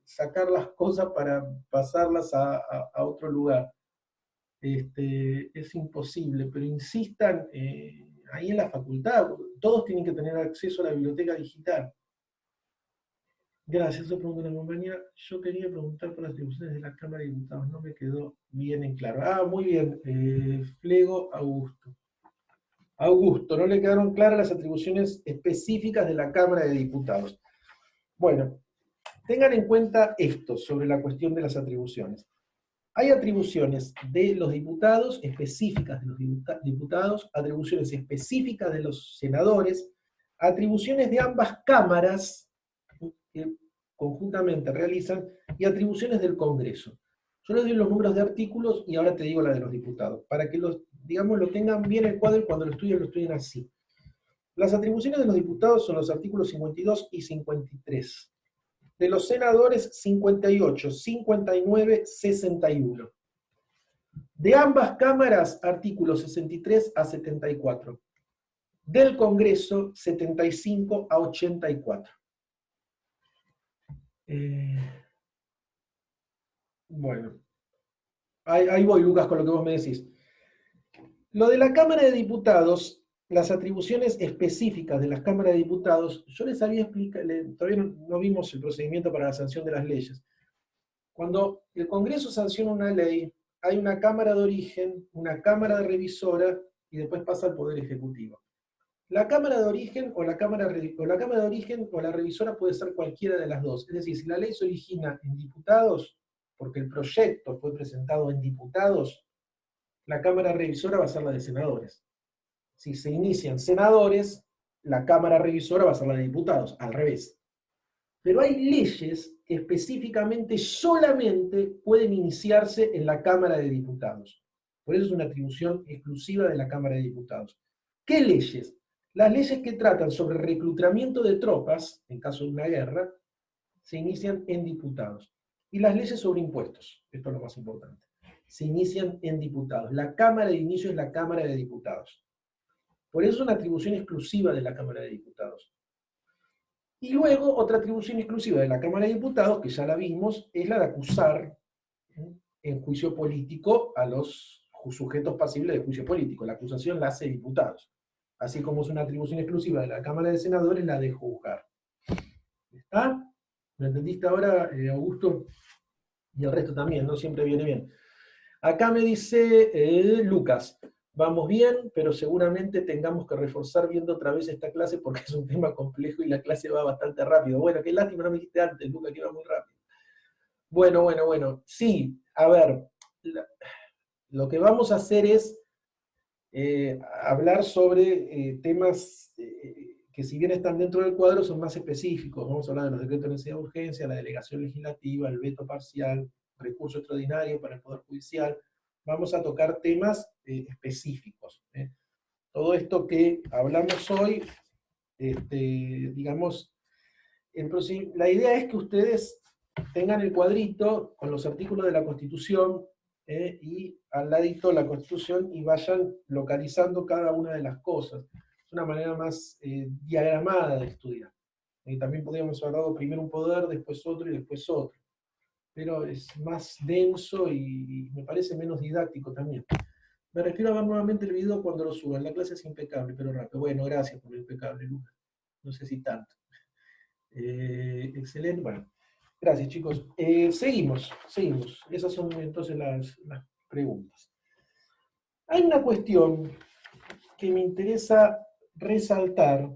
sacar las cosas para pasarlas a otro lugar. Es imposible, pero insistan ahí en la facultad. Todos tienen que tener acceso a la biblioteca digital. Gracias, eso pregunta una compañera. Yo quería preguntar por las atribuciones de la Cámara de Diputados, no me quedó bien en claro. Ah, muy bien, Flego Augusto. Augusto, no le quedaron claras las atribuciones específicas de la Cámara de Diputados. Bueno, tengan en cuenta esto sobre la cuestión de las atribuciones. Hay atribuciones de los diputados, específicas de los diputados, atribuciones específicas de los senadores, atribuciones de ambas cámaras que conjuntamente realizan, y atribuciones del Congreso. Yo les doy los números de artículos y ahora te digo la de los diputados, para que digamos, lo tengan bien el cuadro y cuando lo estudien así. Las atribuciones de los diputados son los artículos 52 y 53. De los senadores, 58, 59, 61. De ambas cámaras, artículos 63 a 74. Del Congreso, 75 a 84. Bueno, ahí voy, Lucas, con lo que vos me decís. Lo de la Cámara de Diputados, las atribuciones específicas de las cámaras de diputados, yo les había explicado, todavía no vimos el procedimiento para la sanción de las leyes. Cuando el Congreso sanciona una ley, hay una cámara de origen, una cámara de revisora y después pasa al Poder Ejecutivo. La cámara de origen o la cámara de origen o la revisora puede ser cualquiera de las dos. Es decir, si la ley se origina en diputados, porque el proyecto fue presentado en diputados, la cámara revisora va a ser la de senadores. Si se inician senadores, la cámara revisora va a ser la de diputados, al revés. Pero hay leyes que específicamente solamente pueden iniciarse en la Cámara de Diputados. Por eso es una atribución exclusiva de la Cámara de Diputados. ¿Qué leyes? Las leyes que tratan sobre reclutamiento de tropas, en caso de una guerra, se inician en diputados. Y las leyes sobre impuestos, esto es lo más importante, se inician en diputados. La Cámara de inicio es la Cámara de Diputados. Por eso es una atribución exclusiva de la Cámara de Diputados. Y luego, otra atribución exclusiva de la Cámara de Diputados, que ya la vimos, es la de acusar en juicio político a los sujetos pasibles de juicio político. La acusación la hace diputados. Así como es una atribución exclusiva de la Cámara de Senadores, la de juzgar. ¿Está? ¿Me entendiste ahora, Augusto? Y el resto también, ¿no? Siempre viene bien. Acá me dice Lucas, vamos bien, pero seguramente tengamos que reforzar viendo otra vez esta clase porque es un tema complejo y la clase va bastante rápido. Bueno, qué lástima, no me dijiste antes, Lucas, que iba muy rápido. Bueno. Sí, a ver, lo que vamos a hacer es hablar sobre temas que si bien están dentro del cuadro son más específicos. Vamos a hablar de los decretos de necesidad de urgencia, la delegación legislativa, el veto parcial, recurso extraordinario para el Poder Judicial. Vamos a tocar temas específicos. Todo esto que hablamos hoy, digamos, la idea es que ustedes tengan el cuadrito con los artículos de la Constitución y al ladito la Constitución y vayan localizando cada una de las cosas. Es una manera más diagramada de estudiar. También podríamos haber dado primero un poder, después otro y después otro. Pero es más denso y me parece menos didáctico también. Me refiero a ver nuevamente el video cuando lo suban. La clase es impecable, pero rápido. Bueno, gracias por lo impecable, Lucas. No sé si tanto. Excelente. Bueno, gracias, chicos. Seguimos. Esas son entonces las preguntas. Hay una cuestión que me interesa resaltar,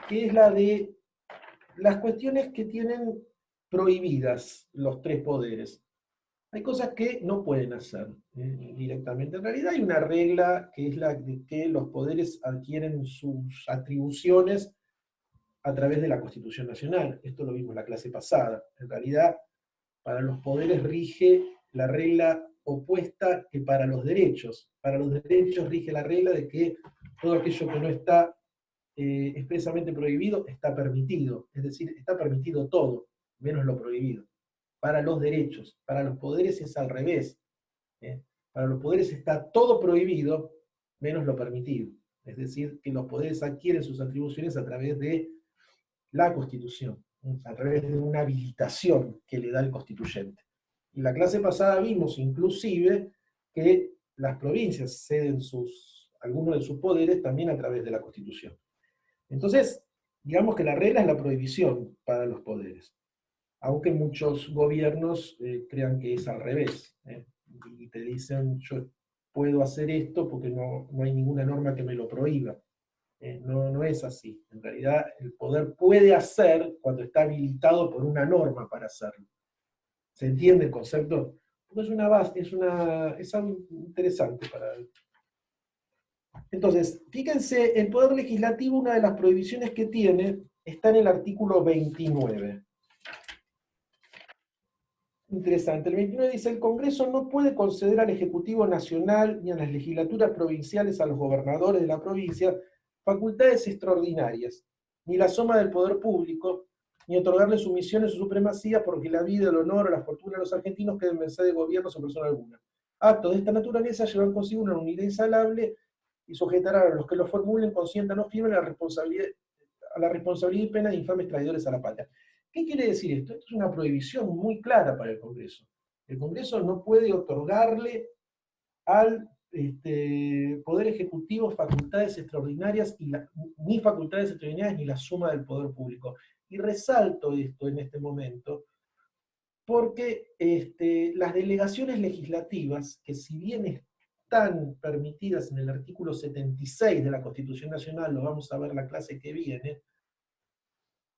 que es la de las cuestiones que tienen prohibidas los tres poderes. Hay cosas que no pueden hacer directamente. En realidad hay una regla que es la de que los poderes adquieren sus atribuciones a través de la Constitución Nacional. Esto lo vimos en la clase pasada. En realidad, para los poderes rige la regla opuesta que para los derechos. Para los derechos rige la regla de que todo aquello que no está expresamente prohibido está permitido. Es decir, está permitido todo, menos lo prohibido. Para los derechos. Para los poderes es al revés. Para los poderes está todo prohibido, menos lo permitido. Es decir, que los poderes adquieren sus atribuciones a través de la Constitución, a través de una habilitación que le da el constituyente. En la clase pasada vimos inclusive que las provincias ceden algunos de sus poderes también a través de la Constitución. Entonces, digamos que la regla es la prohibición para los poderes, aunque muchos gobiernos crean que es al revés, y te dicen, yo puedo hacer esto porque no hay ninguna norma que me lo prohíba. No es así. En realidad, el poder puede hacer cuando está habilitado por una norma para hacerlo. ¿Se entiende el concepto? Porque es algo interesante para... Entonces, fíjense, el poder legislativo, una de las prohibiciones que tiene, está en el artículo 29. Interesante. El 29 dice, el Congreso no puede conceder al Ejecutivo Nacional ni a las legislaturas provinciales, a los gobernadores de la provincia, facultades extraordinarias, ni la suma del poder público, ni otorgarle sumisiones o supremacía porque la vida, el honor o la fortuna de los argentinos queden en merced de gobierno o persona alguna. Actos de esta naturaleza llevan consigo una unidad insalable y sujetarán a los que lo formulen, consientan o firmen a la responsabilidad y pena de infames traidores a la patria. ¿Qué quiere decir esto? Esto es una prohibición muy clara para el Congreso. El Congreso no puede otorgarle al Poder Ejecutivo facultades extraordinarias, ni facultades extraordinarias ni la suma del poder público. Y resalto esto en este momento, porque las delegaciones legislativas, que si bien están permitidas en el artículo 76 de la Constitución Nacional, lo vamos a ver la clase que viene,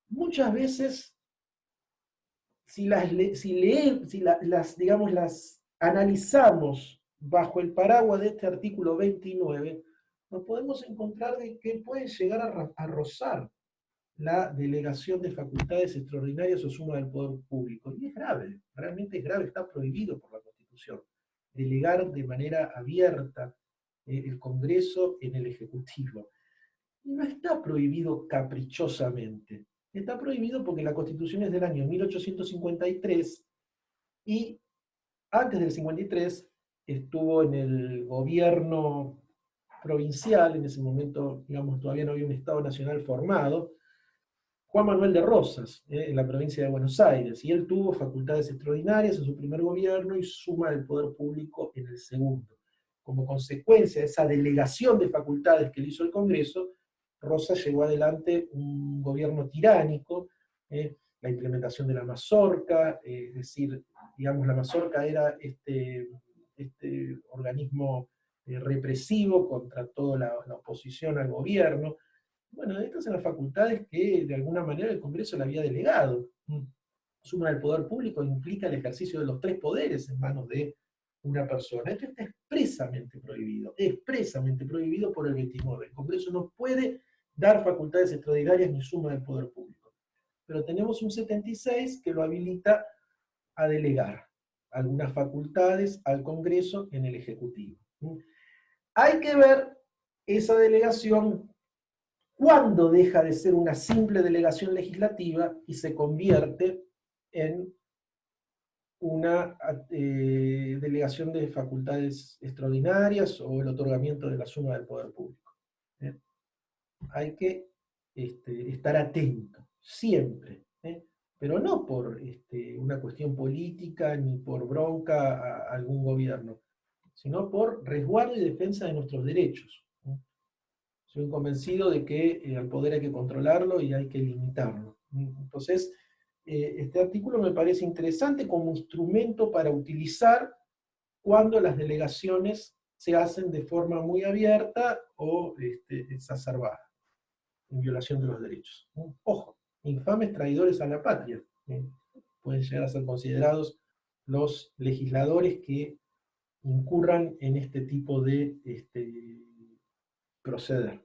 muchas veces digamos, las analizamos bajo el paraguas de este artículo 29, nos podemos encontrar de que puede llegar a rozar la delegación de facultades extraordinarias o suma del poder público. Y es grave, realmente es grave, está prohibido por la Constitución. Delegar de manera abierta el Congreso en el Ejecutivo. Y no está prohibido caprichosamente. Está prohibido porque la Constitución es del año 1853 y antes del 53 estuvo en el gobierno provincial, en ese momento, digamos, todavía no había un Estado Nacional formado, Juan Manuel de Rosas, en la provincia de Buenos Aires, y él tuvo facultades extraordinarias en su primer gobierno y suma del poder público en el segundo. Como consecuencia de esa delegación de facultades que le hizo el Congreso, Rosas llevó adelante un gobierno tiránico, la implementación de la mazorca, es decir, digamos, la mazorca era este organismo represivo contra toda la oposición al gobierno. Bueno, estas son las facultades que de alguna manera el Congreso le había delegado. Suma del poder público implica el ejercicio de los tres poderes en manos de una persona. Esto está expresamente prohibido por el 29. El Congreso no puede dar facultades extraordinarias ni suma del poder público. Pero tenemos un 76 que lo habilita a delegar algunas facultades al Congreso en el Ejecutivo. Hay que ver esa delegación cuándo deja de ser una simple delegación legislativa y se convierte en una delegación de facultades extraordinarias o el otorgamiento de la suma del poder público. Hay que estar atento, siempre, pero no por una cuestión política ni por bronca a algún gobierno, sino por resguardo y defensa de nuestros derechos. Soy convencido de que al poder hay que controlarlo y hay que limitarlo. Entonces, este artículo me parece interesante como instrumento para utilizar cuando las delegaciones se hacen de forma muy abierta o exacerbada. en violación de los derechos. Ojo, infames traidores a la patria. Pueden llegar a ser considerados los legisladores que incurran en este tipo de proceder.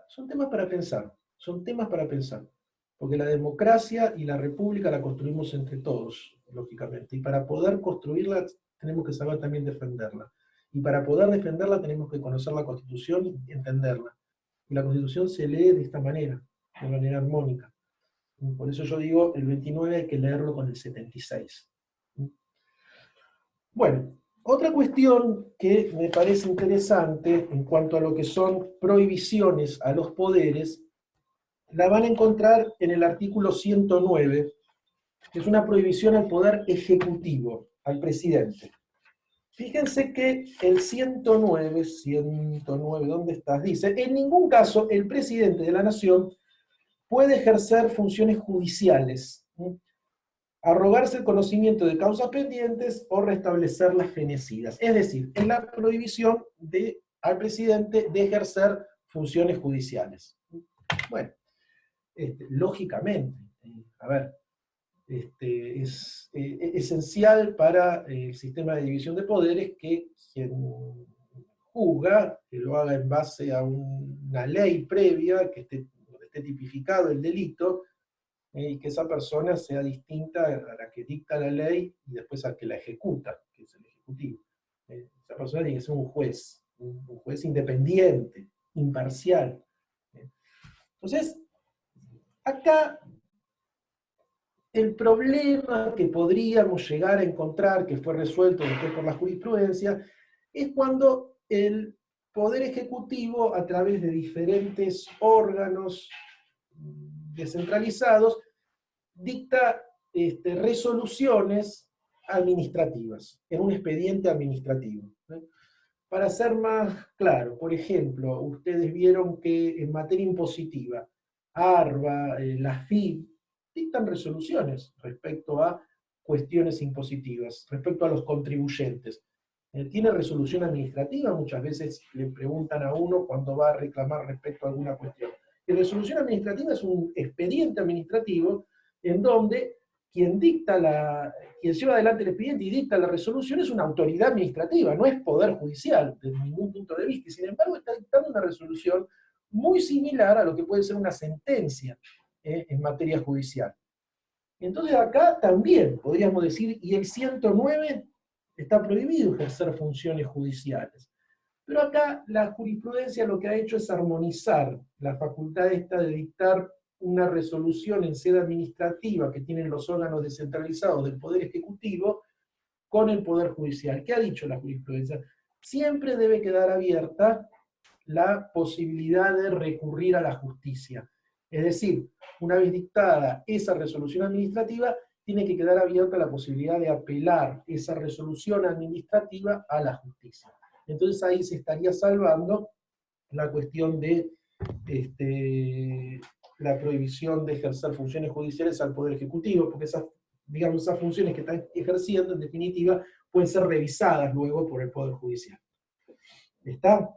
Son temas para pensar, son temas para pensar, porque la democracia y la república la construimos entre todos, lógicamente, y para poder construirla tenemos que saber también defenderla. Y para poder defenderla tenemos que conocer la Constitución y entenderla. Y la Constitución se lee de esta manera, de manera armónica. Por eso yo digo, el 29 hay que leerlo con el 76. Bueno, otra cuestión que me parece interesante en cuanto a lo que son prohibiciones a los poderes, la van a encontrar en el artículo 109, que es una prohibición al poder ejecutivo, al presidente. Fíjense que el 109, ¿dónde estás? Dice, en ningún caso el presidente de la nación puede ejercer funciones judiciales, arrogarse el conocimiento de causas pendientes o restablecer las fenecidas. Es decir, es la prohibición al presidente de ejercer funciones judiciales. Bueno, lógicamente, a ver, es esencial para el sistema de división de poderes que quien juzga, que lo haga en base a una ley previa, que esté tipificado el delito, y que esa persona sea distinta a la que dicta la ley y después al que la ejecuta, que es el ejecutivo. Esa persona tiene que ser un juez independiente, imparcial. Entonces, acá el problema que podríamos llegar a encontrar, que fue resuelto después por la jurisprudencia, es cuando el Poder Ejecutivo, a través de diferentes órganos descentralizados, dicta resoluciones administrativas, en un expediente administrativo. Para ser más claro, por ejemplo, ustedes vieron que en materia impositiva, ARBA, la FIP, dictan resoluciones respecto a cuestiones impositivas, respecto a los contribuyentes. Tiene resolución administrativa, muchas veces le preguntan a uno cuando va a reclamar respecto a alguna cuestión. La resolución administrativa es un expediente administrativo en donde quien lleva adelante el expediente y dicta la resolución es una autoridad administrativa, no es poder judicial desde ningún punto de vista, y sin embargo está dictando una resolución muy similar a lo que puede ser una sentencia en materia judicial. Entonces acá también podríamos decir, y el 109 está prohibido ejercer funciones judiciales. Pero acá la jurisprudencia lo que ha hecho es armonizar la facultad esta de dictar una resolución en sede administrativa que tienen los órganos descentralizados del Poder Ejecutivo con el Poder Judicial. ¿Qué ha dicho la jurisprudencia? Siempre debe quedar abierta la posibilidad de recurrir a la justicia. Es decir, una vez dictada esa resolución administrativa, tiene que quedar abierta la posibilidad de apelar esa resolución administrativa a la justicia. Entonces ahí se estaría salvando la cuestión de la prohibición de ejercer funciones judiciales al Poder Ejecutivo, porque esas funciones que están ejerciendo, en definitiva, pueden ser revisadas luego por el Poder Judicial. ¿Está?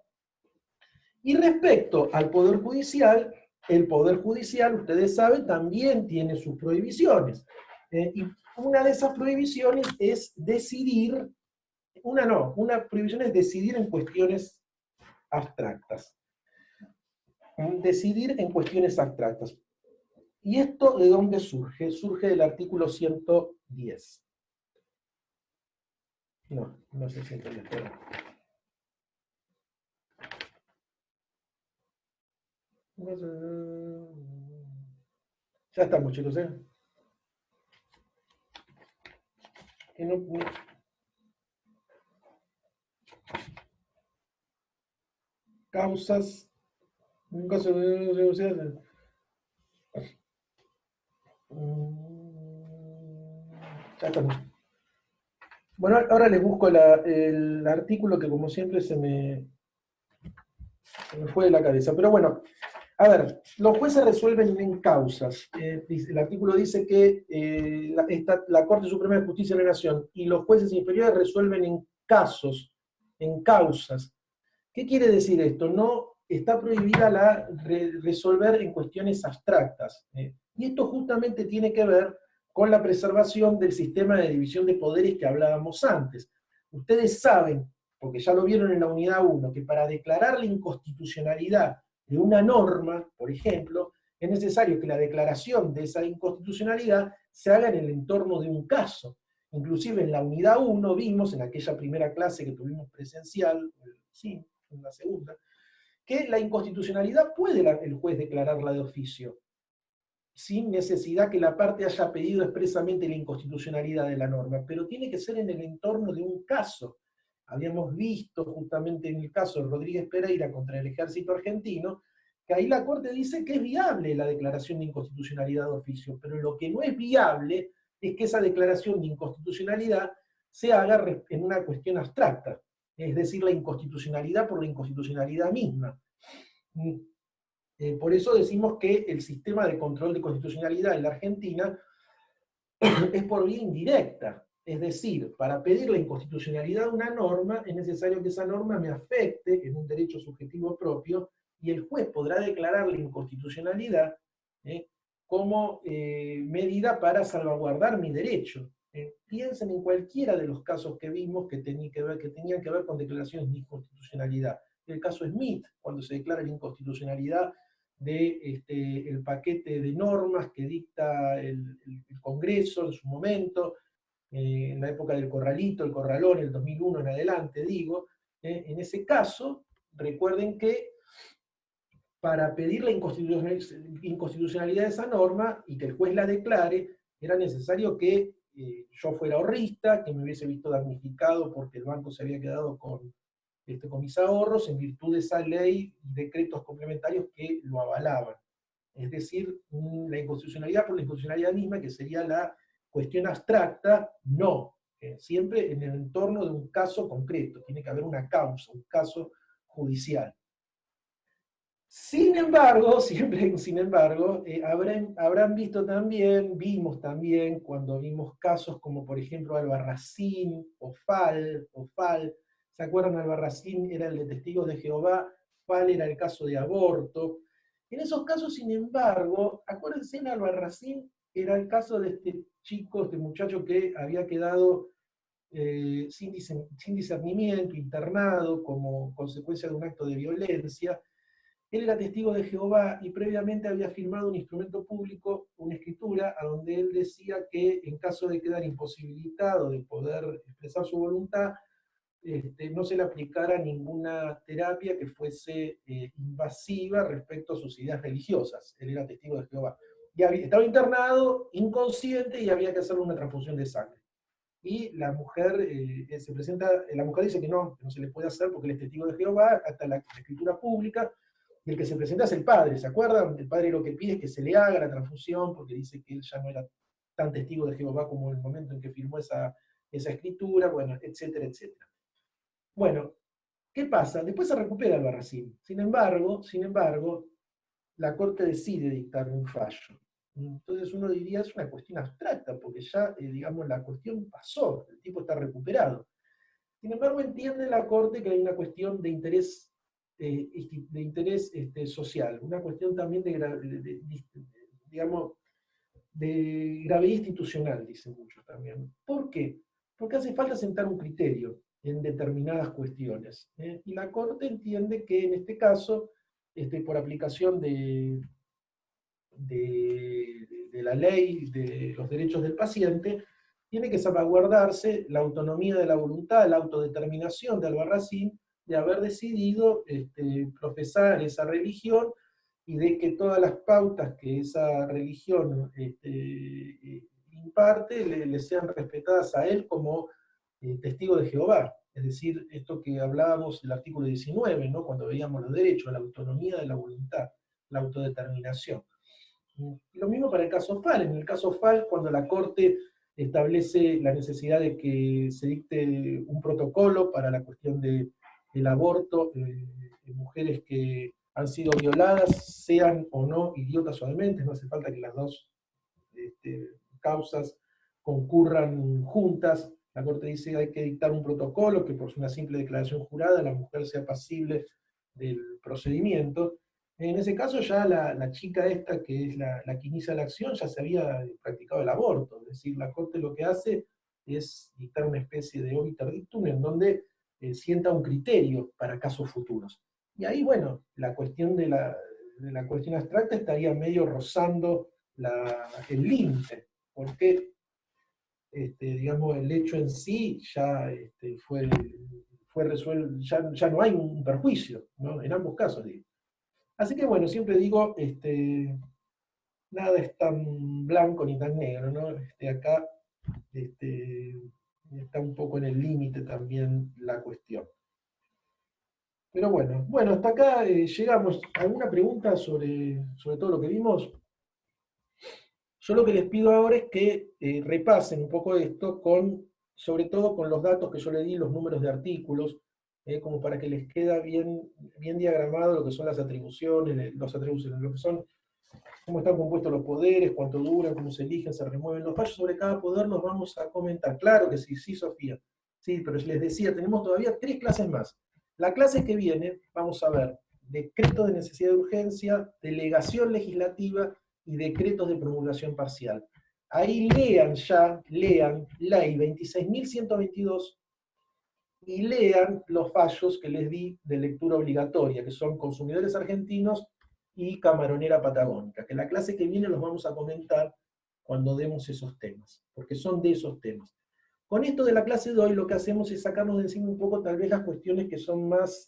Y respecto al Poder Judicial, el Poder Judicial, ustedes saben, también tiene sus prohibiciones. Y una de esas prohibiciones es decidir, una prohibición es decidir en cuestiones abstractas. Decidir en cuestiones abstractas. ¿Y esto de dónde surge? Surge del artículo 110. No sé si entendí. Ya estamos, chicos, ¿eh? Causas. En caso de ya estamos. Bueno, ahora les busco el artículo que como siempre se me fue de la cabeza. Pero bueno, a ver, los jueces resuelven en causas. El artículo dice que la Corte Suprema de Justicia de la Nación y los jueces inferiores resuelven en casos, en causas. ¿Qué quiere decir esto? No está prohibida resolver en cuestiones abstractas. Y esto justamente tiene que ver con la preservación del sistema de división de poderes que hablábamos antes. Ustedes saben, porque ya lo vieron en la unidad 1, que para declarar la inconstitucionalidad de una norma, por ejemplo, es necesario que la declaración de esa inconstitucionalidad se haga en el entorno de un caso. Inclusive en la unidad 1 vimos, en aquella primera clase que tuvimos presencial, sí, en la segunda, que la inconstitucionalidad puede el juez declararla de oficio, sin necesidad que la parte haya pedido expresamente la inconstitucionalidad de la norma, pero tiene que ser en el entorno de un caso. Habíamos visto justamente en el caso de Rodríguez Pereira contra el ejército argentino, que ahí la Corte dice que es viable la declaración de inconstitucionalidad de oficio, pero lo que no es viable es que esa declaración de inconstitucionalidad se haga en una cuestión abstracta, es decir, la inconstitucionalidad por la inconstitucionalidad misma. Por eso decimos que el sistema de control de constitucionalidad en la Argentina es por vía indirecta. Es decir, para pedir la inconstitucionalidad de una norma es necesario que esa norma me afecte en un derecho subjetivo propio y el juez podrá declarar la inconstitucionalidad como medida para salvaguardar mi derecho. Piensen en cualquiera de los casos que vimos que tenían que ver con declaraciones de inconstitucionalidad. El caso Smith, cuando se declara la inconstitucionalidad el paquete de normas que dicta el Congreso en su momento, en la época del corralito, el corralón, el 2001 en adelante, digo, en ese caso, recuerden que para pedir la inconstitucionalidad de esa norma y que el juez la declare, era necesario que yo fuera ahorrista, que me hubiese visto damnificado porque el banco se había quedado con mis ahorros en virtud de esa ley y decretos complementarios que lo avalaban. Es decir, la inconstitucionalidad por la inconstitucionalidad misma, que sería la cuestión abstracta, no. Siempre en el entorno de un caso concreto. Tiene que haber una causa, un caso judicial. Sin embargo, siempre sin embargo, habrán visto también, vimos también, cuando vimos casos como por ejemplo Albarracín o Fal, ¿se acuerdan? Albarracín era el de Testigos de Jehová, Fal era el caso de aborto. En esos casos, sin embargo, acuérdense, en Albarracín era el caso de este chico, este muchacho que había quedado sin discernimiento, internado como consecuencia de un acto de violencia. Él era testigo de Jehová y previamente había firmado un instrumento público, una escritura, a donde él decía que en caso de quedar imposibilitado de poder expresar su voluntad, no se le aplicara ninguna terapia que fuese invasiva respecto a sus ideas religiosas. Él era testigo de Jehová. Y estaba internado, inconsciente, y había que hacerle una transfusión de sangre. Y la mujer la mujer dice que no se le puede hacer porque él es testigo de Jehová, hasta la escritura pública, y el que se presenta es el padre, ¿se acuerdan? El padre lo que pide es que se le haga la transfusión, porque dice que él ya no era tan testigo de Jehová como en el momento en que firmó esa escritura, bueno, etcétera, etcétera. Bueno, ¿qué pasa? Después se recupera Albarracín. Sin embargo, la Corte decide dictar un fallo. Entonces uno diría, es una cuestión abstracta, porque ya, digamos, la cuestión pasó, el tipo está recuperado. Sin embargo, entiende la Corte que hay una cuestión de interés social, una cuestión también digamos, de gravedad institucional, dicen muchos también. ¿Por qué? Porque hace falta sentar un criterio en determinadas cuestiones. Y la Corte entiende que en este caso, por aplicación de la ley de los derechos del paciente, tiene que salvaguardarse la autonomía de la voluntad, la autodeterminación de Albarracín, de haber decidido profesar esa religión y de que todas las pautas que esa religión imparte le sean respetadas a él como testigo de Jehová. Es decir, esto que hablábamos del artículo 19, ¿no? Cuando veíamos los derechos, la autonomía de la voluntad, la autodeterminación. Lo mismo para el caso Fal. En el caso Fal, cuando la Corte establece la necesidad de que se dicte un protocolo para la cuestión del aborto en mujeres que han sido violadas, sean o no idiotas o dementes, no hace falta que las dos causas concurran juntas. La Corte dice que hay que dictar un protocolo que por una simple declaración jurada la mujer sea pasible del procedimiento. En ese caso ya la chica esta, que es la que inicia la acción, ya se había practicado el aborto, es decir, la Corte lo que hace es dictar una especie de obiter dictum en donde sienta un criterio para casos futuros. Y ahí, bueno, la cuestión de la cuestión abstracta estaría medio rozando el límite, porque digamos, el hecho en sí ya fue resuelto, ya no hay un perjuicio, ¿no? En ambos casos, digo. Así que bueno, siempre digo, nada es tan blanco ni tan negro, ¿no? Acá está un poco en el límite también la cuestión. Pero bueno, hasta acá llegamos. ¿Alguna pregunta sobre todo lo que vimos? Yo lo que les pido ahora es que repasen un poco esto sobre todo con los datos que yo le di, los números de artículos, como para que les quede bien diagramado lo que son las atribuciones, lo que son, cómo están compuestos los poderes, cuánto duran, cómo se eligen, se remueven los fallos. Sobre cada poder los vamos a comentar. Claro que sí, sí, Sofía. Sí, pero les decía, tenemos todavía 3 clases más. La clase que viene, vamos a ver decreto de necesidad de urgencia, delegación legislativa y decretos de promulgación parcial. Ahí lean ley 26.122 y lean los fallos que les di de lectura obligatoria, que son consumidores argentinos y camaronera patagónica, que la clase que viene los vamos a comentar cuando demos esos temas, porque son de esos temas. Con esto de la clase de hoy lo que hacemos es sacarnos de encima un poco tal vez las cuestiones que son más,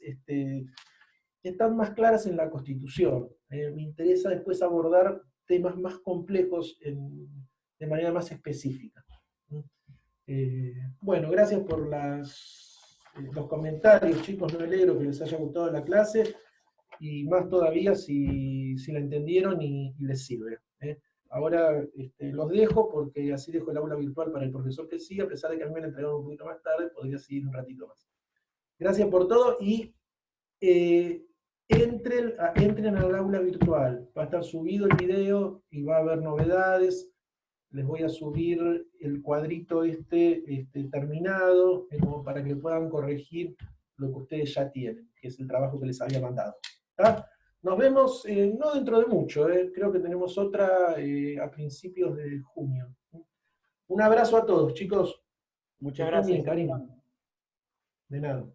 están más claras en la Constitución. Me interesa después abordar temas más complejos de manera más específica. Bueno, gracias por los comentarios, chicos, me alegro que les haya gustado la clase, y más todavía si la entendieron y les sirve. Ahora los dejo porque así dejo el aula virtual para el profesor que siga, a pesar de que a mí me la entregaron un poquito más tarde, podría seguir un ratito más. Gracias por todo y entren al aula virtual. Va a estar subido el video y va a haber novedades. Les voy a subir el cuadrito terminado, como para que puedan corregir lo que ustedes ya tienen, que es el trabajo que les había mandado. ¿Está? Nos vemos no dentro de mucho, creo que tenemos otra a principios de junio. Un abrazo a todos, chicos. Que Muchas estén bien, gracias, cariño. Esteban. De nada.